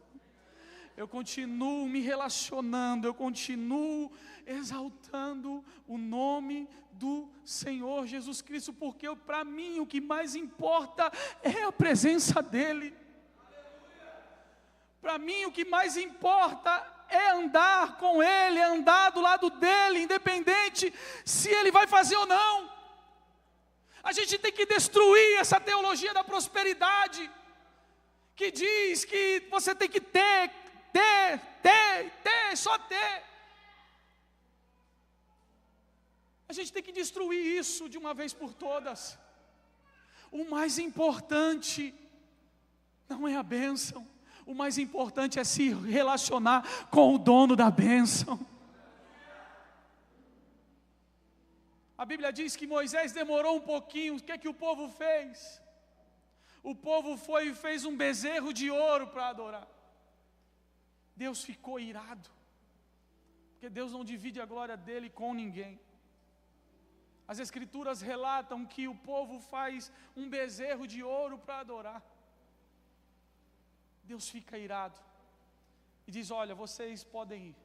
eu continuo me relacionando, eu continuo exaltando o nome do Senhor Jesus Cristo, porque para mim o que mais importa é a presença dEle. Para mim o que mais importa é andar com Ele, é andar do lado dEle, independente se Ele vai fazer ou não. A gente tem que destruir essa teologia da prosperidade, que diz que você tem que ter, só ter. A gente tem que destruir isso de uma vez por todas. O mais importante não é a bênção, o mais importante é se relacionar com o dono da bênção. A Bíblia diz que Moisés demorou um pouquinho. O que é que o povo fez? O povo foi e fez um bezerro de ouro para adorar. Deus ficou irado, porque Deus não divide a glória dele com ninguém. As Escrituras relatam que o povo faz um bezerro de ouro para adorar. Deus fica irado e diz: olha, vocês podem ir,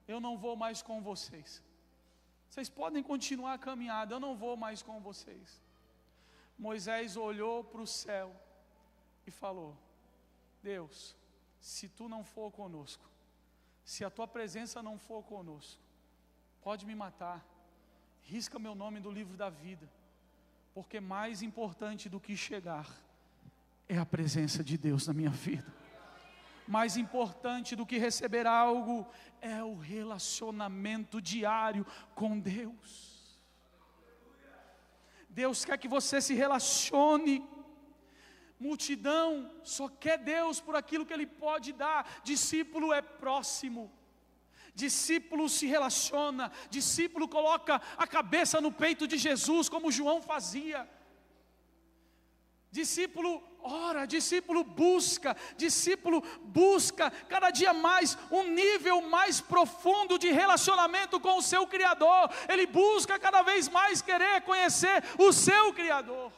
eu não vou mais com vocês. Vocês podem continuar a caminhada, eu não vou mais com vocês. Moisés olhou para o céu e falou: Deus, se tu não for conosco, se a tua presença não for conosco, pode me matar, risca meu nome do livro da vida, porque mais importante do que chegar é a presença de Deus na minha vida. Mais importante do que receber algo é o relacionamento diário com Deus. Deus quer que você se relacione. Multidão só quer Deus por aquilo que Ele pode dar. Discípulo é próximo. Discípulo se relaciona. Discípulo coloca a cabeça no peito de Jesus, como João fazia. Discípulo ora, discípulo busca cada dia mais um nível mais profundo de relacionamento com o seu Criador. Ele busca cada vez mais querer conhecer o seu Criador.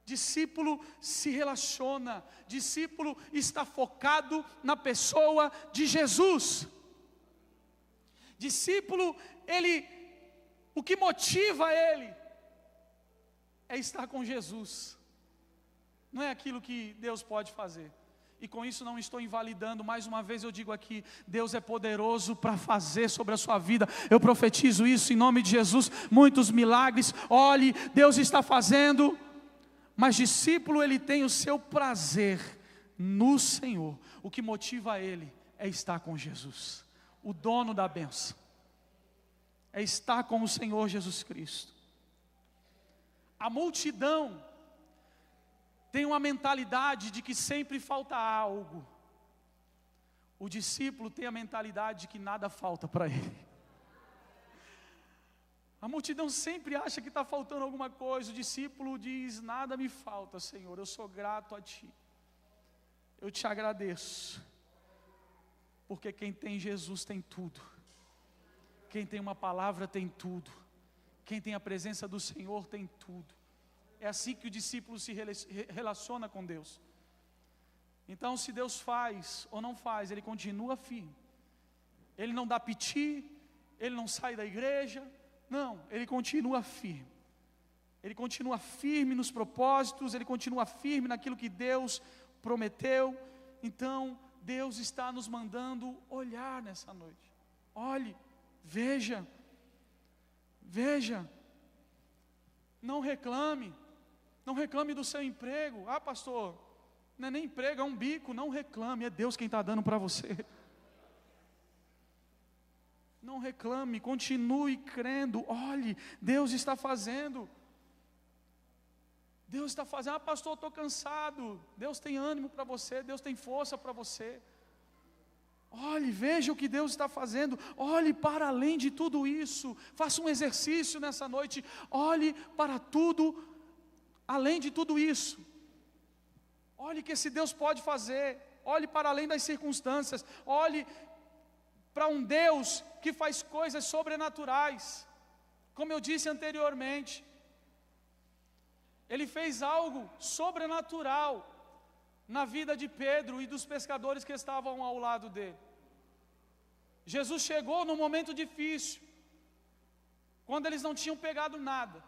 Discípulo se relaciona, discípulo está focado na pessoa de Jesus. Discípulo, o que motiva ele é estar com Jesus, não é aquilo que Deus pode fazer. E com isso não estou invalidando, mais uma vez eu digo aqui, Deus é poderoso para fazer sobre a sua vida. Eu profetizo isso em nome de Jesus, muitos milagres. Olhe, Deus está fazendo, mas discípulo, ele tem o seu prazer no Senhor. O que motiva ele é estar com Jesus, o dono da bênção, é estar com o Senhor Jesus Cristo. A multidão tem uma mentalidade de que sempre falta algo. O discípulo tem a mentalidade de que nada falta para ele. A multidão sempre acha que está faltando alguma coisa. O discípulo diz: nada me falta, Senhor, eu sou grato a Ti. Eu te agradeço, porque quem tem Jesus tem tudo. Quem tem uma palavra tem tudo. Quem tem a presença do Senhor tem tudo. É assim que o discípulo se relaciona com Deus. Então, se Deus faz ou não faz, ele continua firme. Ele não dá piti, ele não sai da igreja. Não, ele continua firme. Ele continua firme nos propósitos, ele continua firme naquilo que Deus prometeu. Então, Deus está nos mandando olhar nessa noite. Olhe, veja. Não reclame do seu emprego. Ah, pastor, não é nem emprego, é um bico. Não reclame, é Deus quem está dando para você. Não reclame, continue crendo. Olhe, Deus está fazendo. Ah, pastor, eu estou cansado. Deus tem ânimo para você, Deus tem força para você. Olhe, veja o que Deus está fazendo. Olhe para além de tudo isso. Faça um exercício nessa noite. Olhe para tudo, além de tudo isso. Olhe que esse Deus pode fazer. Olhe para além das circunstâncias. Olhe para um Deus que faz coisas sobrenaturais. Como eu disse anteriormente, Ele fez algo sobrenatural na vida de Pedro e dos pescadores que estavam ao lado dele. Jesus chegou num momento difícil, quando eles não tinham pegado nada.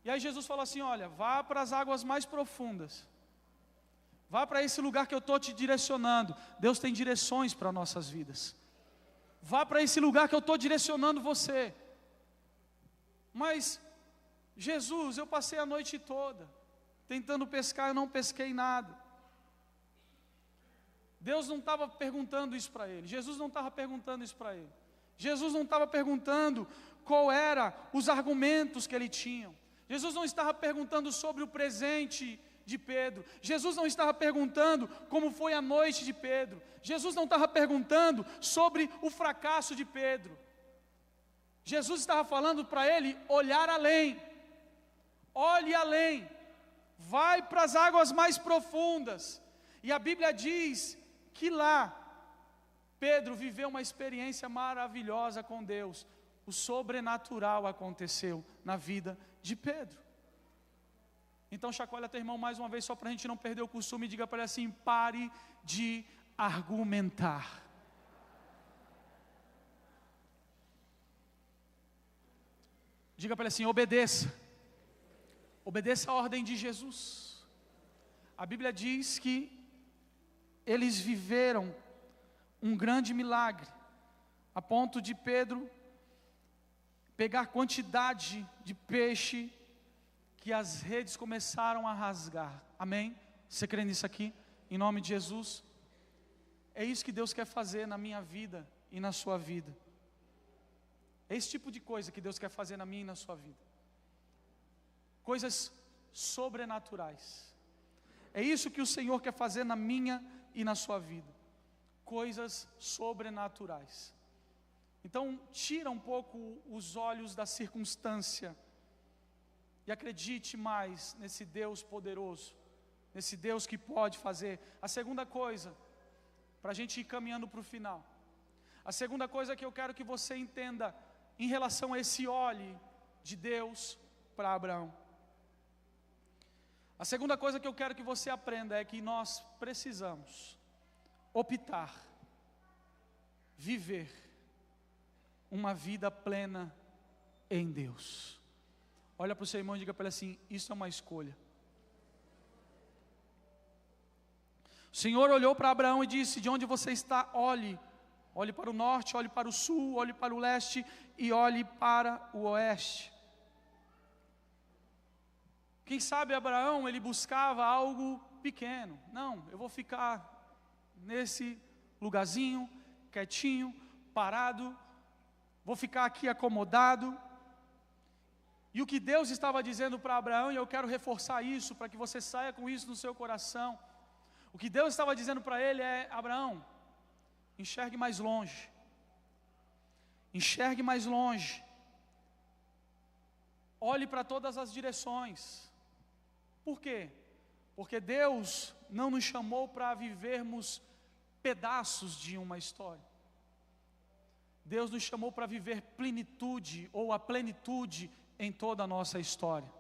E aí Jesus falou assim: olha, vá para as águas mais profundas. Vá para esse lugar que eu estou te direcionando. Deus tem direções para nossas vidas. Vá para esse lugar que eu estou direcionando você. Mas Jesus, eu passei a noite toda tentando pescar, eu não pesquei nada. Deus não estava perguntando isso para ele, Jesus não estava perguntando isso para ele. Jesus não estava perguntando qual eram os argumentos que ele tinha. Jesus não estava perguntando sobre o presente de Pedro. Jesus não estava perguntando como foi a noite de Pedro. Jesus não estava perguntando sobre o fracasso de Pedro. Jesus estava falando para ele olhar além. Olhe além. Vai para as águas mais profundas. E a Bíblia diz que lá Pedro viveu uma experiência maravilhosa com Deus. O sobrenatural aconteceu na vida de Pedro. Então chacoalha teu irmão mais uma vez, só para a gente não perder o costume, e diga para ele assim: pare de argumentar. Diga para ele assim: obedeça. Obedeça a ordem de Jesus. A Bíblia diz que eles viveram um grande milagre, a ponto de Pedro pegar quantidade de peixe que as redes começaram a rasgar. Amém? Você crê nisso aqui? Em nome de Jesus? É isso que Deus quer fazer na minha vida e na sua vida. É esse tipo de coisa que Deus quer fazer na minha e na sua vida. Coisas sobrenaturais. É isso que o Senhor quer fazer na minha e na sua vida. Coisas sobrenaturais. Então, tira um pouco os olhos da circunstância e acredite mais nesse Deus poderoso, nesse Deus que pode fazer. A segunda coisa, para a gente ir caminhando para o final, a segunda coisa que eu quero que você entenda em relação a esse olhe de Deus para Abraão. A segunda coisa que eu quero que você aprenda é que nós precisamos optar, viver uma vida plena em Deus. Olha para o seu irmão e diga para ele assim: isso é uma escolha. O Senhor olhou para Abraão e disse: de onde você está, olhe. Olhe para o norte, olhe para o sul, olhe para o leste e olhe para o oeste. Quem sabe Abraão, ele buscava algo pequeno. Não, eu vou ficar nesse lugarzinho, quietinho, parado, vou ficar aqui acomodado. E o que Deus estava dizendo para Abraão, e eu quero reforçar isso, para que você saia com isso no seu coração. O que Deus estava dizendo para ele é: Abraão, enxergue mais longe. Enxergue mais longe. Olhe para todas as direções. Por quê? Porque Deus não nos chamou para vivermos pedaços de uma história. Deus nos chamou para viver plenitude, ou a plenitude em toda a nossa história.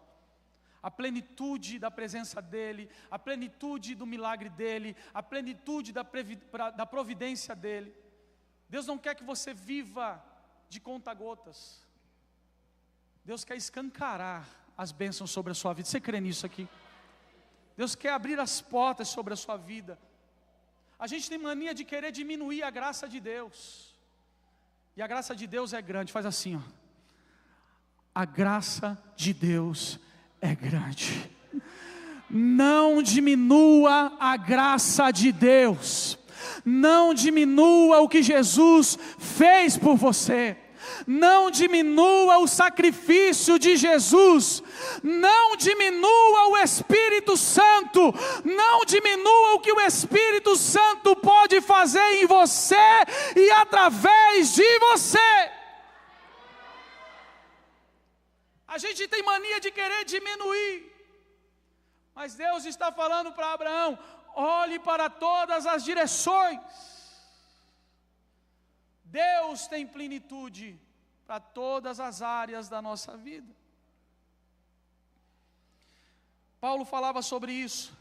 A plenitude da presença dEle, a plenitude do milagre dEle, a plenitude da providência dEle. Deus não quer que você viva de conta-gotas. Deus quer escancarar as bênçãos sobre a sua vida. Você crê nisso aqui? Deus quer abrir as portas sobre a sua vida. A gente tem mania de querer diminuir a graça de Deus. E a graça de Deus é grande. Faz assim, ó. A graça de Deus é grande. Não diminua a graça de Deus. Não diminua o que Jesus fez por você. Não diminua o sacrifício de Jesus. Não diminua o Espírito Santo. Não diminua o que o Espírito Santo pode fazer em você e através de você. A gente tem mania de querer diminuir, mas Deus está falando para Abraão: olhe para todas as direções. Deus tem plenitude para todas as áreas da nossa vida. Paulo falava sobre isso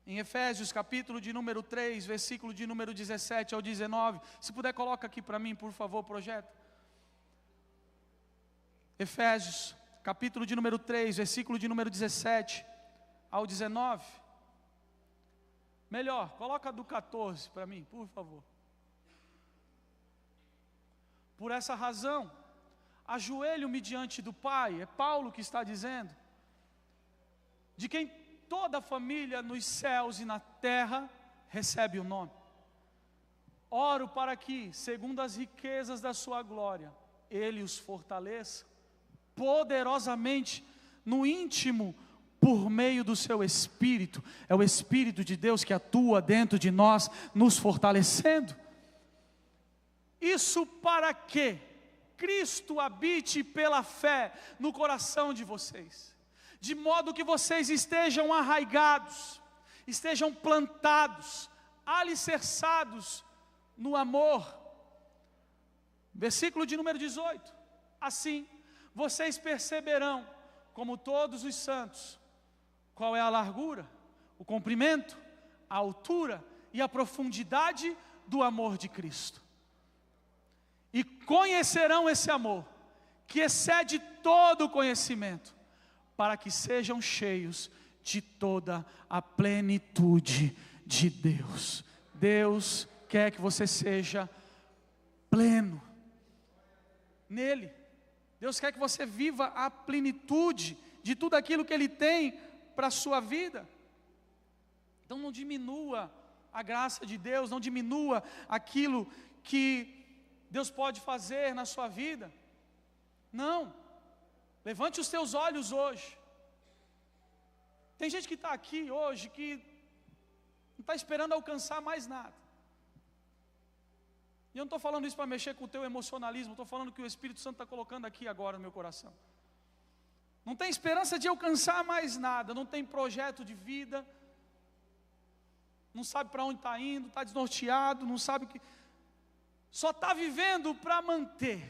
em Efésios capítulo de número 3, versículo de número 17 ao 19. Se puder, coloca aqui para mim, por favor, projeto. Efésios capítulo de número 3, versículo de número 17 ao 19. Melhor, coloca do 14 para mim, por favor. Por essa razão, ajoelho-me diante do Pai, é Paulo que está dizendo, de quem toda a família nos céus e na terra recebe o nome. Oro para que, segundo as riquezas da sua glória, Ele os fortaleça poderosamente no íntimo, por meio do seu Espírito. É o Espírito de Deus que atua dentro de nós, nos fortalecendo. Isso para que Cristo habite pela fé no coração de vocês, de modo que vocês estejam arraigados, estejam plantados, alicerçados no amor. Versículo de número 18: assim vocês perceberão, como todos os santos, qual é a largura, o comprimento, a altura e a profundidade do amor de Cristo. E conhecerão esse amor, que excede todo o conhecimento, para que sejam cheios de toda a plenitude de Deus. Deus quer que você seja pleno nele. Deus quer que você viva a plenitude de tudo aquilo que Ele tem para a sua vida. Então não diminua a graça de Deus, não diminua aquilo que Deus pode fazer na sua vida. Não, levante os teus olhos hoje. Tem gente que está aqui hoje que não está esperando alcançar mais nada. E eu não estou falando isso para mexer com o teu emocionalismo, estou falando que o Espírito Santo está colocando aqui agora no meu coração. Não tem esperança de alcançar mais nada, não tem projeto de vida, não sabe para onde está indo, está desnorteado, não sabe o que, só está vivendo para manter.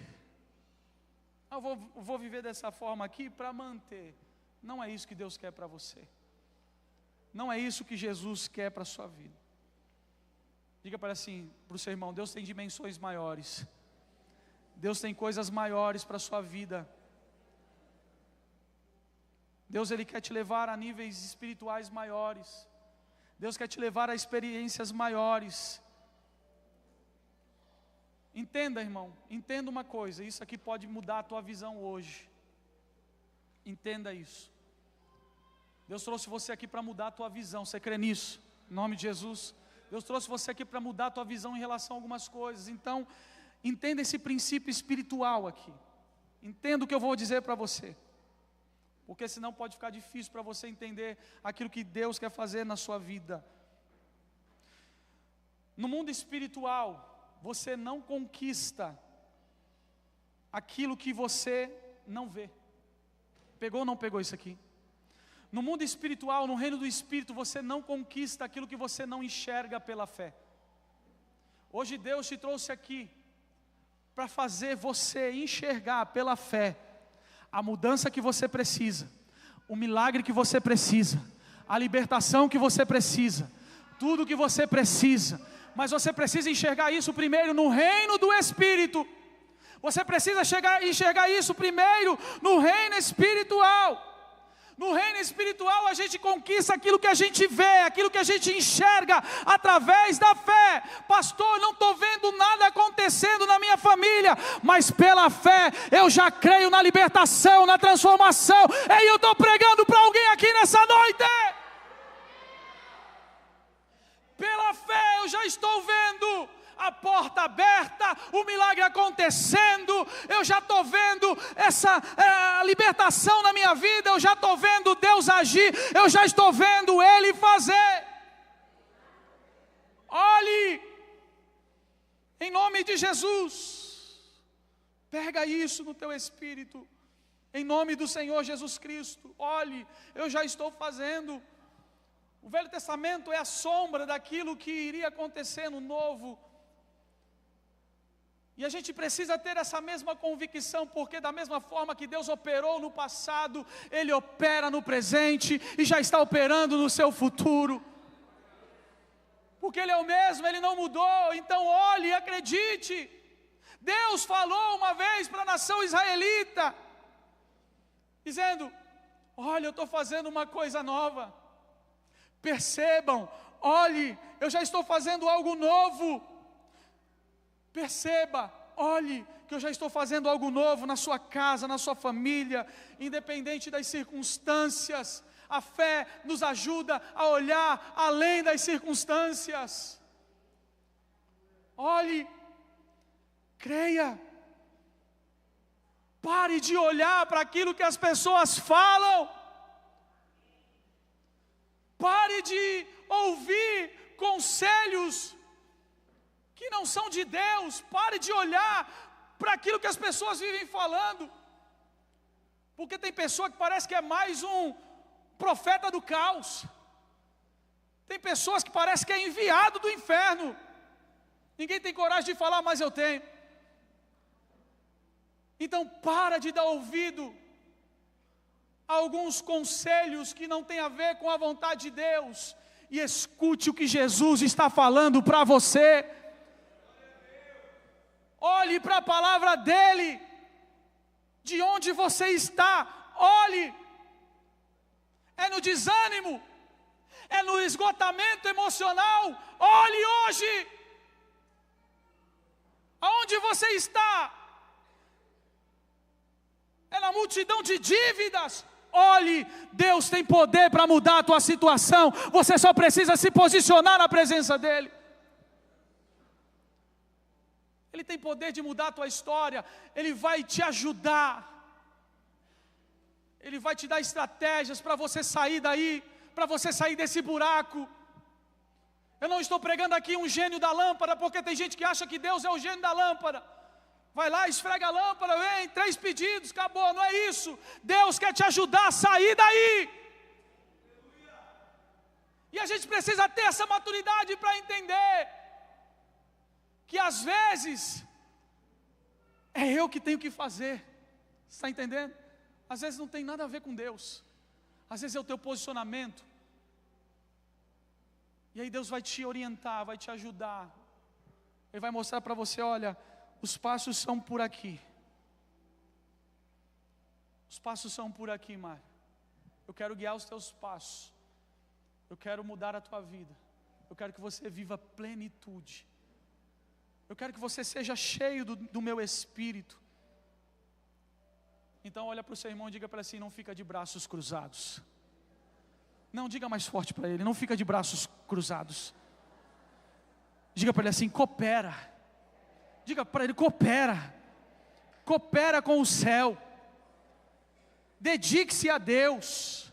Eu vou viver dessa forma aqui para manter. Não é isso que Deus quer para você. Não é isso que Jesus quer para a sua vida. Diga para assim, para o seu irmão: Deus tem dimensões maiores. Deus tem coisas maiores para a sua vida. Deus, Ele quer te levar a níveis espirituais maiores. Deus quer te levar a experiências maiores. Entenda, irmão, entenda uma coisa, isso aqui pode mudar a tua visão hoje. Entenda isso. Deus trouxe você aqui para mudar a tua visão, você crê nisso? Em nome de Jesus. Deus trouxe você aqui para mudar a tua visão em relação a algumas coisas. Então, entenda esse princípio espiritual aqui. Entenda o que eu vou dizer para você. Porque senão pode ficar difícil para você entender aquilo que Deus quer fazer na sua vida. No mundo espiritual, você não conquista aquilo que você não vê. Pegou ou não pegou isso aqui? No mundo espiritual, no reino do Espírito, você não conquista aquilo que você não enxerga pela fé. Hoje Deus te trouxe aqui para fazer você enxergar pela fé a mudança que você precisa, o milagre que você precisa, a libertação que você precisa, tudo que você precisa. Mas você precisa enxergar isso primeiro no reino do Espírito. Você precisa enxergar isso primeiro no reino espiritual. No reino espiritual a gente conquista aquilo que a gente vê, aquilo que a gente enxerga através da fé. Pastor, não estou vendo nada acontecendo na minha família, mas pela fé eu já creio na libertação, na transformação. E eu estou pregando para alguém aqui nessa noite. Pela fé eu já estou vendo a porta aberta, o milagre acontecendo, eu já estou vendo essa libertação na minha vida, eu já estou vendo Deus agir, eu já estou vendo Ele fazer. Olhe, em nome de Jesus, pega isso no teu espírito, em nome do Senhor Jesus Cristo. Olhe, eu já estou fazendo. O Velho Testamento é a sombra daquilo que iria acontecer no Novo. E a gente precisa ter essa mesma convicção, porque da mesma forma que Deus operou no passado, Ele opera no presente e já está operando no seu futuro. Porque Ele é o mesmo, Ele não mudou. Então olhe e acredite. Deus falou uma vez para a nação israelita, dizendo: olha, eu estou fazendo uma coisa nova. Percebam, olhe, eu já estou fazendo algo novo. Perceba, olhe que eu já estou fazendo algo novo na sua casa, na sua família, independente das circunstâncias. A fé nos ajuda a olhar além das circunstâncias. Olhe, creia. Pare de olhar para aquilo que as pessoas falam. Pare de ouvir conselhos que não são de Deus. Pare de olhar para aquilo que as pessoas vivem falando. Porque tem pessoa que parece que é mais um profeta do caos. Tem pessoas que parece que é enviado do inferno. Ninguém tem coragem de falar, mas eu tenho. Então para de dar ouvido a alguns conselhos que não tem a ver com a vontade de Deus, e escute o que Jesus está falando para você. Olhe para a palavra dele. De onde você está, olhe. É no desânimo, é no esgotamento emocional, olhe hoje. Aonde você está? É na multidão de dívidas? Olhe, Deus tem poder para mudar a tua situação. Você só precisa se posicionar na presença dEle. Ele tem poder de mudar a tua história. Ele vai te ajudar. Ele vai te dar estratégias para você sair daí, para você sair desse buraco. Eu não estou pregando aqui um gênio da lâmpada, porque tem gente que acha que Deus é o gênio da lâmpada. Vai lá, esfrega a lâmpada, vem, 3 pedidos, acabou. Não é isso. Deus quer te ajudar a sair daí. E a gente precisa ter essa maturidade para entender que às vezes é eu que tenho que fazer. Está entendendo? Às vezes não tem nada a ver com Deus. Às vezes é o teu posicionamento. E aí Deus vai te orientar, vai te ajudar. Ele vai mostrar para você, olha, os passos são por aqui. Os passos são por aqui, Mário. Eu quero guiar os teus passos. Eu quero mudar a tua vida. Eu quero que você viva plenitude. Eu quero que você seja cheio do meu Espírito. Então olha para o seu irmão e diga para ele assim, não fica de braços cruzados. Não, diga mais forte para ele, não fica de braços cruzados. Diga para ele assim, coopera. Diga para ele, coopera. Coopera com o céu. Dedique-se a Deus.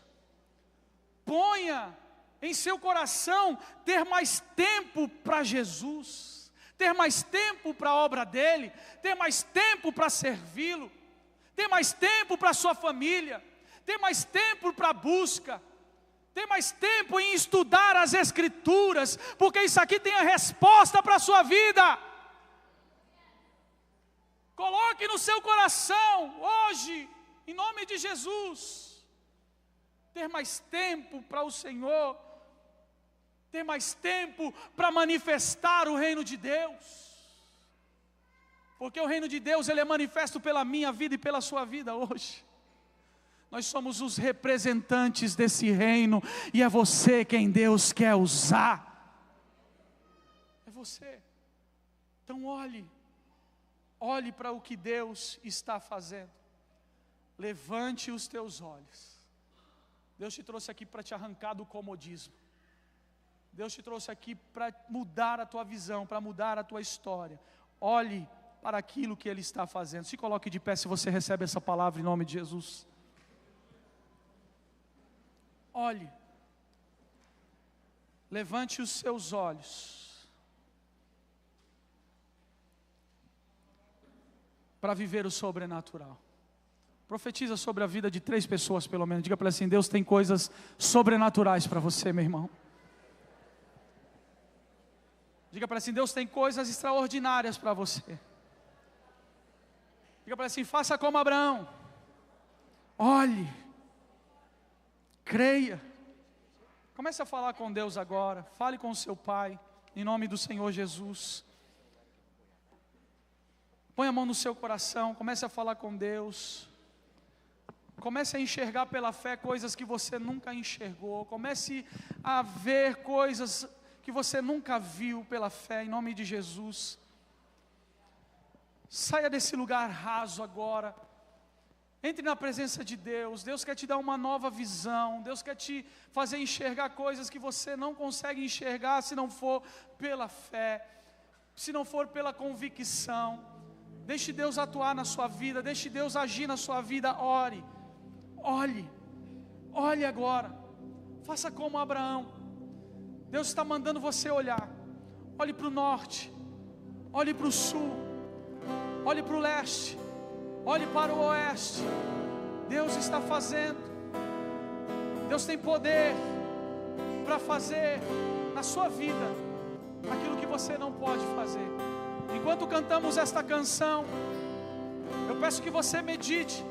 Ponha em seu coração ter mais tempo para Jesus. Ter mais tempo para a obra dEle. Ter mais tempo para servi-lo. Ter mais tempo para a sua família. Ter mais tempo para a busca. Ter mais tempo em estudar as Escrituras. Porque isso aqui tem a resposta para a sua vida. Coloque no seu coração, hoje, em nome de Jesus, ter mais tempo para o Senhor, ter mais tempo para manifestar o reino de Deus, porque o reino de Deus, ele é manifesto pela minha vida e pela sua vida hoje. Nós somos os representantes desse reino, e é você quem Deus quer usar, é você. Então olhe para o que Deus está fazendo. Levante os teus olhos. Deus te trouxe aqui para te arrancar do comodismo. Deus te trouxe aqui para mudar a tua visão, para mudar a tua história. Olhe para aquilo que Ele está fazendo. Se coloque de pé se você recebe essa palavra em nome de Jesus. Olhe. Levante os seus olhos para viver o sobrenatural. Profetiza sobre a vida de 3 pessoas pelo menos. Diga para ele assim, Deus tem coisas sobrenaturais para você, meu irmão. Diga para ele assim, Deus tem coisas extraordinárias para você. Diga para ele assim, faça como Abraão. Olhe. Creia. Comece a falar com Deus agora. Fale com o seu Pai, em nome do Senhor Jesus. Põe a mão no seu coração, comece a falar com Deus. Comece a enxergar pela fé coisas que você nunca enxergou. Comece a ver coisas que você nunca viu pela fé, em nome de Jesus. Saia desse lugar raso agora. Entre na presença de Deus. Deus quer te dar uma nova visão. Deus quer te fazer enxergar coisas que você não consegue enxergar se não for pela fé, se não for pela convicção. Deixe Deus atuar na sua vida. Deixe Deus agir na sua vida. Ore. Olhe agora. Faça como Abraão. Deus está mandando você olhar. Olhe para o norte. Olhe para o sul. Olhe para o leste. Olhe para o oeste. Deus está fazendo. Deus tem poder para fazer na sua vida aquilo que você não pode fazer. Enquanto cantamos esta canção, eu peço que você medite,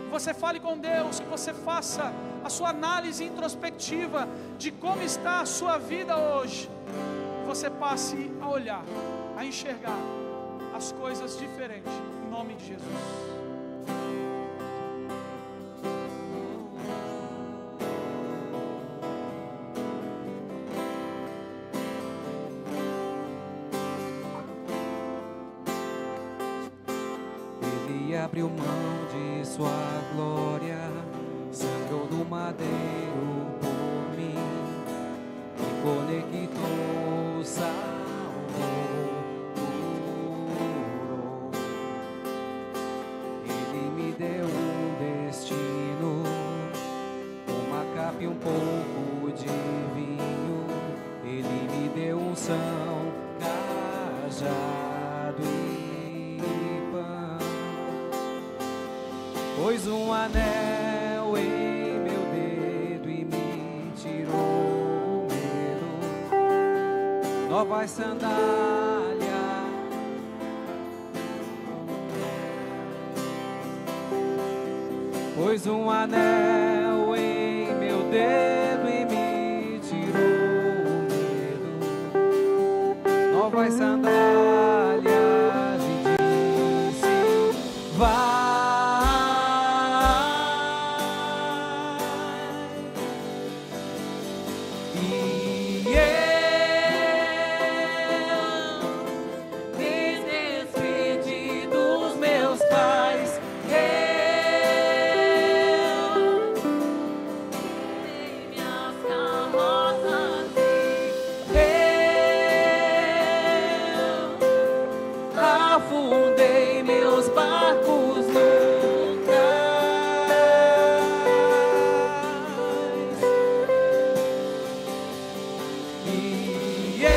que você fale com Deus, que você faça a sua análise introspectiva de como está a sua vida hoje. E você passe a olhar, a enxergar as coisas diferentes, em nome de Jesus. Abriu mão de sua glória, sangrou no madeiro por mim, me conectou, salvou, curou. Ele me deu um destino, uma capa e um pouco de vinho. Ele me deu unção, cajado e pôs um anel em meu dedo e me tirou o medo. Novas sandálias, pôs um anel em meu dedo e me tirou o medo. Novas sandálias e disse: vai. Afundei meus barcos no cais e eu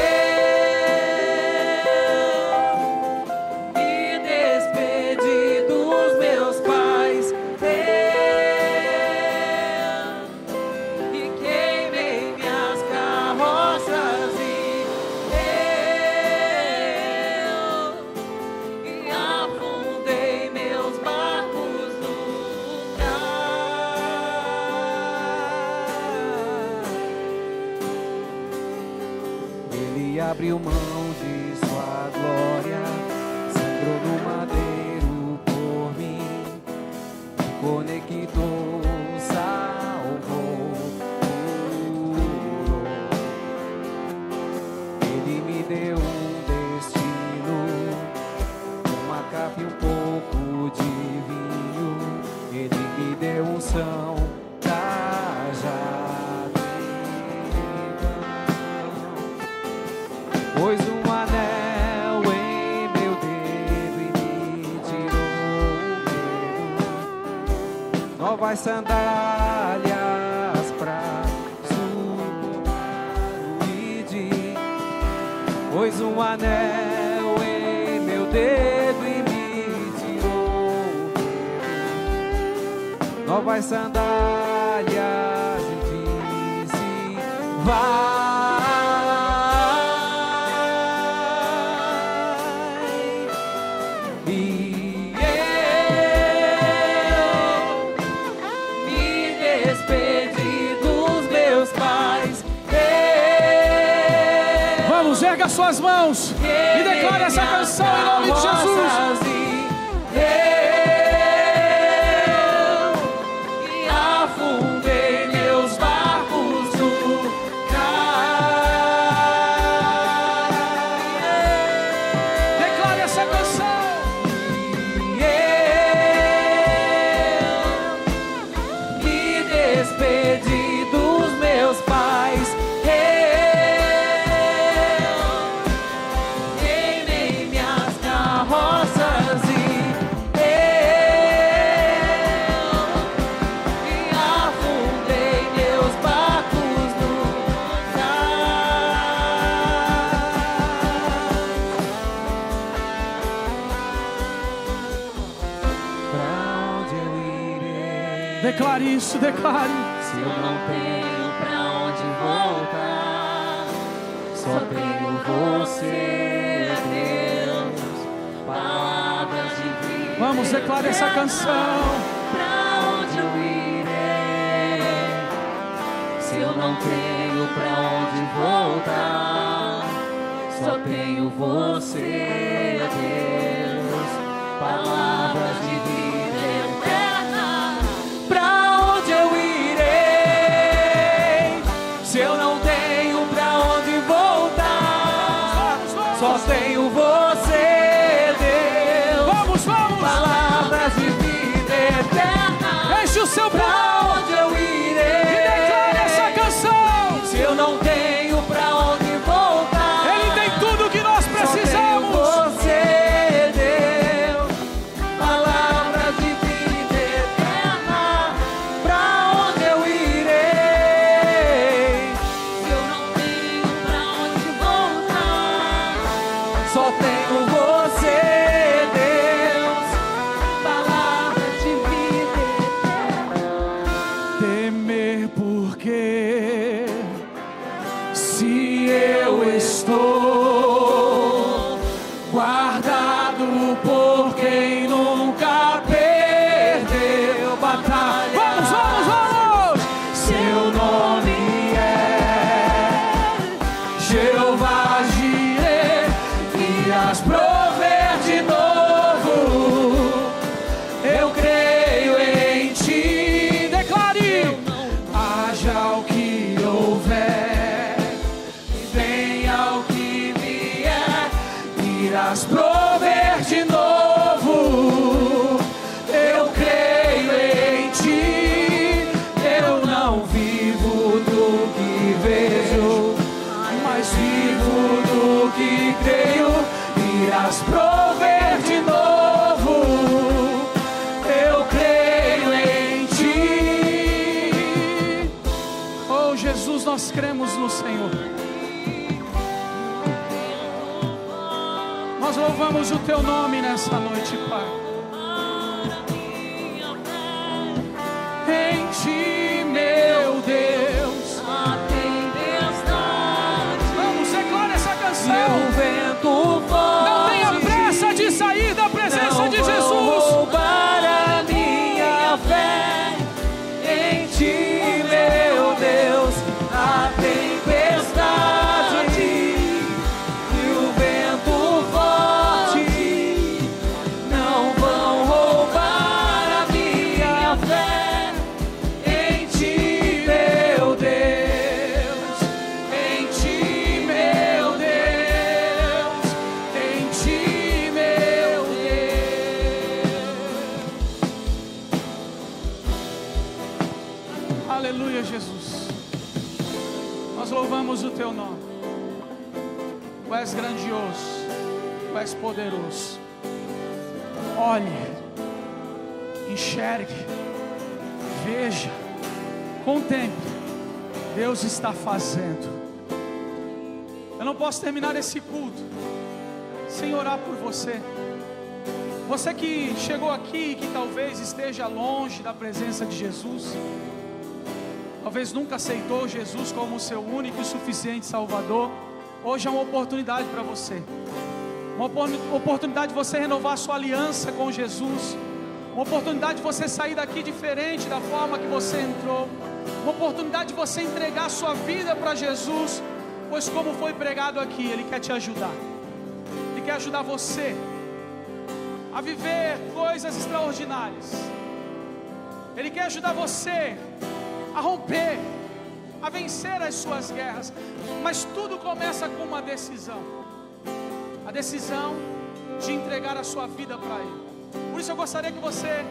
me despedi dos meus pais, e queimei minhas carroças afundei meus barcos no cais. Ele abriu mão de sua glória, sangrou no madeiro por mim, me conectou, salvou, curou. Ele me deu um destino, uma capa e um pouco de vinho. Ele me deu unção, cajado e pão. Pôs um anel em meu dedo e me tirou o medo. Novas sandálias pra suar e de. Pôs um anel em meu dedo e me tirou o medo. Novas sandálias e disse: vai. E eu me despedi dos meus pais. Vamos, erga suas mãos e declare essa canção em nome de Jesus. E afundei meus barcos no cais. Declare essa canção. Declare isso, declare. Se eu não tenho pra onde voltar, só tenho você, Deus. Palavras de vida. Vamos, declare essa canção. Pra onde eu irei? Se eu não tenho pra onde voltar, só tenho você, Deus. Palavras de vida eterna. Pra onde eu irei? Se eu não tenho pra onde voltar, só tenho você, Deus. Vamos, vamos. Palavras de vida eterna. Enche o seu Pra braço onde eu irei? e declare essa canção. Se eu não tenho pra onde voltar, Ele tem tudo que nós só tenho precisamos. você, Deus. Palavras de vida eterna. Pra onde eu irei? Se eu não tenho pra onde voltar, só tenho você, Deus. Palavras de vida eterna. Temer porque se eu estou guardado por quem nunca perdeu batalha. Vamos, vamos, vamos! Seu nome é Jeová Jireh, e as prover de novo. Eu creio em ti. Declare: haja o que houver, venha o que vier, irás prover de novo. Eu creio em ti. Eu não vivo do que vejo, mas vivo do que creio. Irás prover de novo. Eu creio em ti. Oh Jesus, nós cremos no Senhor. Nós louvamos o teu nome nessa noite, Pai. Em ti, meu Deus. A tempestade, Vamos, declara essa e o canção. vento forte. Não tenha pressa de sair da presença Não de vão Jesus. roubar a minha fé em ti, meu Deus. A tempestade e o vento forte não vão roubar a minha fé em ti, meu Deus. Em ti, meu Deus. Em ti, meu Deus. Aleluia, Jesus. Nós louvamos o teu nome. Tu és grandioso, tu és poderoso. Olhe, enxergue, veja, contemple. Deus está fazendo. Eu não posso terminar esse culto sem orar por você. Você que chegou aqui e que talvez esteja longe da presença de Jesus, talvez nunca aceitou Jesus como o seu único e suficiente Salvador. Hoje é uma oportunidade para você. Uma oportunidade de você renovar a sua aliança com Jesus. Uma oportunidade de você sair daqui diferente da forma que você entrou. Uma oportunidade de você entregar a sua vida para Jesus. Pois como foi pregado aqui, Ele quer te ajudar. Ele quer ajudar você a viver coisas extraordinárias. Ele quer ajudar você a romper, a vencer as suas guerras. Mas tudo começa com uma decisão. A decisão de entregar a sua vida para Ele. Por isso eu gostaria que você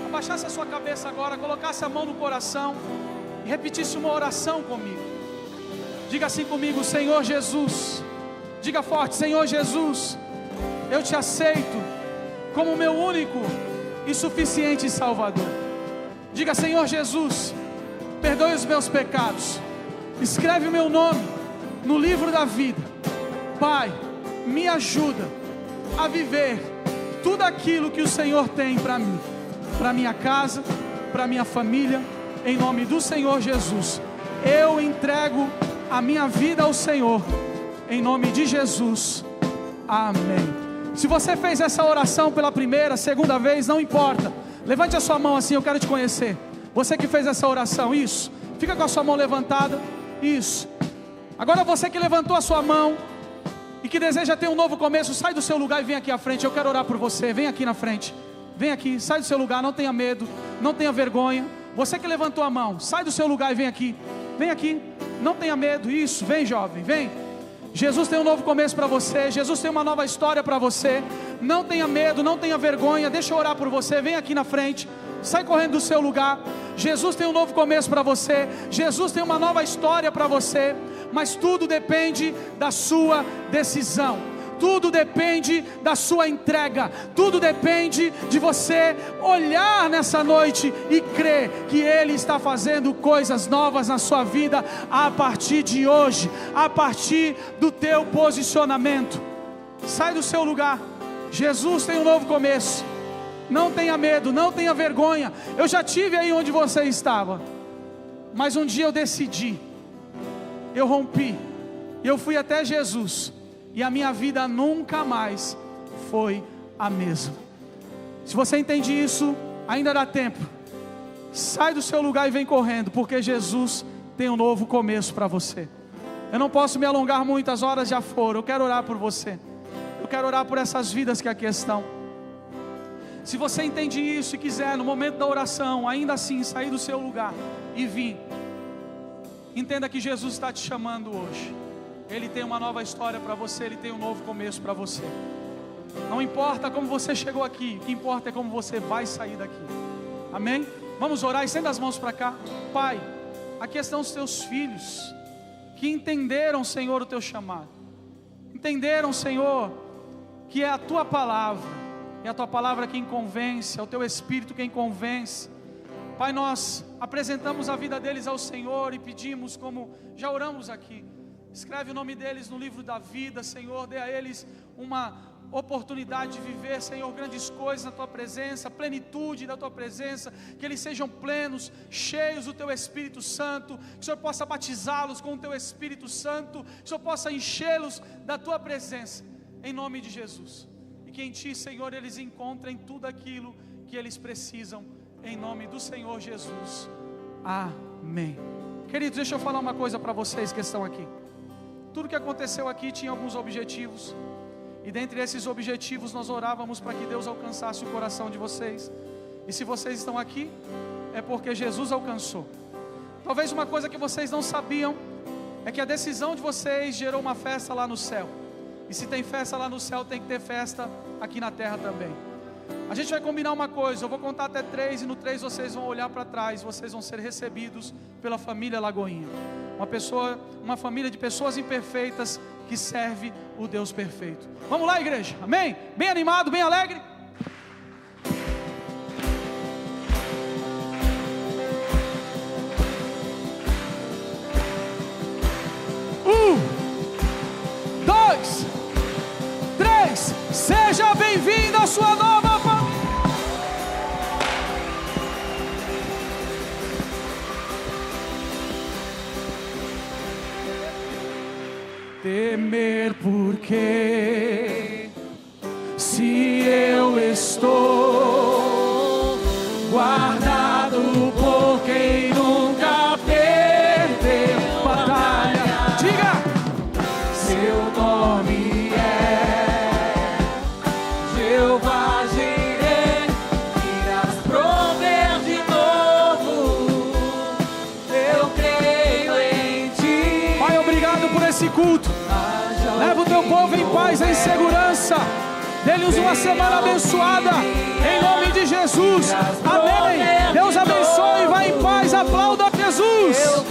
abaixasse a sua cabeça agora, colocasse a mão no coração e repetisse uma oração comigo. Diga assim comigo: Senhor Jesus. Diga forte: Senhor Jesus, eu te aceito como meu único e suficiente Salvador. Diga: Senhor Jesus, perdoe os meus pecados, escreve o meu nome no livro da vida. Pai, me ajuda a viver tudo aquilo que o Senhor tem para mim, para minha casa, para minha família, em nome do Senhor Jesus. Eu entrego a minha vida ao Senhor, em nome de Jesus. Amém. Se você fez essa oração pela primeira, segunda vez, não importa, levante a sua mão assim, eu quero te conhecer. Você que fez essa oração, isso, fica com a sua mão levantada, isso. Agora você que levantou a sua mão e que deseja ter um novo começo, sai do seu lugar e vem aqui à frente. Eu quero orar por você, vem aqui na frente. Vem aqui, sai do seu lugar, não tenha medo, não tenha vergonha. Você que levantou a mão, sai do seu lugar e vem aqui. Vem aqui, não tenha medo, isso, vem jovem, vem. Jesus tem um novo começo para você, Jesus tem uma nova história para você. Não tenha medo, não tenha vergonha, deixa eu orar por você, vem aqui na frente. Sai correndo do seu lugar. Jesus tem um novo começo para você, Jesus tem uma nova história para você. Mas tudo depende da sua decisão, tudo depende da sua entrega, tudo depende de você olhar nessa noite e crer que Ele está fazendo coisas novas na sua vida a partir de hoje, a partir do teu posicionamento. Sai do seu lugar, Jesus tem um novo começo. Não tenha medo, não tenha vergonha. Eu já estive aí onde você estava, mas um dia eu decidi, eu rompi, eu fui até Jesus, e a minha vida nunca mais foi a mesma. Se você entende isso, ainda dá tempo. Sai do seu lugar e vem correndo, porque Jesus tem um novo começo para você. Eu não posso me alongar muito, as horas já foram. Eu quero orar por você, eu quero orar por essas vidas que aqui estão. Se você entende isso e quiser, no momento da oração, ainda assim sair do seu lugar e vir, entenda que Jesus está te chamando hoje. Ele tem uma nova história para você, Ele tem um novo começo para você. Não importa como você chegou aqui, o que importa é como você vai sair daqui. Amém? Vamos orar, estenda as mãos para cá. Pai, aqui estão os teus filhos, que entenderam, Senhor, o teu chamado. Entenderam, Senhor, que é a tua palavra, é a tua palavra quem convence, é o teu Espírito quem convence. Pai, nós apresentamos a vida deles ao Senhor e pedimos, como já oramos aqui, escreve o nome deles no livro da vida, Senhor, dê a eles uma oportunidade de viver, Senhor, grandes coisas na Tua presença, plenitude da Tua presença, que eles sejam plenos, cheios do Teu Espírito Santo, que o Senhor possa batizá-los com o Teu Espírito Santo, que o Senhor possa enchê-los da Tua presença, em nome de Jesus, e que em Ti, Senhor, eles encontrem tudo aquilo que eles precisam, em nome do Senhor Jesus. Amém. Queridos, deixa eu falar uma coisa para vocês que estão aqui. Tudo que aconteceu aqui tinha alguns objetivos, e dentre esses objetivos nós orávamos para que Deus alcançasse o coração de vocês. E se vocês estão aqui, é porque Jesus alcançou. Talvez uma coisa que vocês não sabiam é que a decisão de vocês gerou uma festa lá no céu. E se tem festa lá no céu, tem que ter festa aqui na terra também. A gente vai combinar uma coisa, eu vou contar até 3, e no 3 vocês vão olhar para trás, vocês vão ser recebidos pela família Lagoinha. Uma família de pessoas imperfeitas que serve o Deus perfeito. Vamos lá, igreja, amém? Bem animado, bem alegre? Dois, três, seja bem-vindo à sua nova família. Temer porque se eu estou guardado por quem nunca perdeu batalha. Diga! Seu nome é Jeová Jireh, irás prover de novo. Eu creio em Ti. Pai, obrigado por esse culto. Leva o teu povo em paz, em segurança. Dê-lhes uma semana abençoada, em nome de Jesus. Amém. Deus abençoe, vai em paz, aplauda Jesus.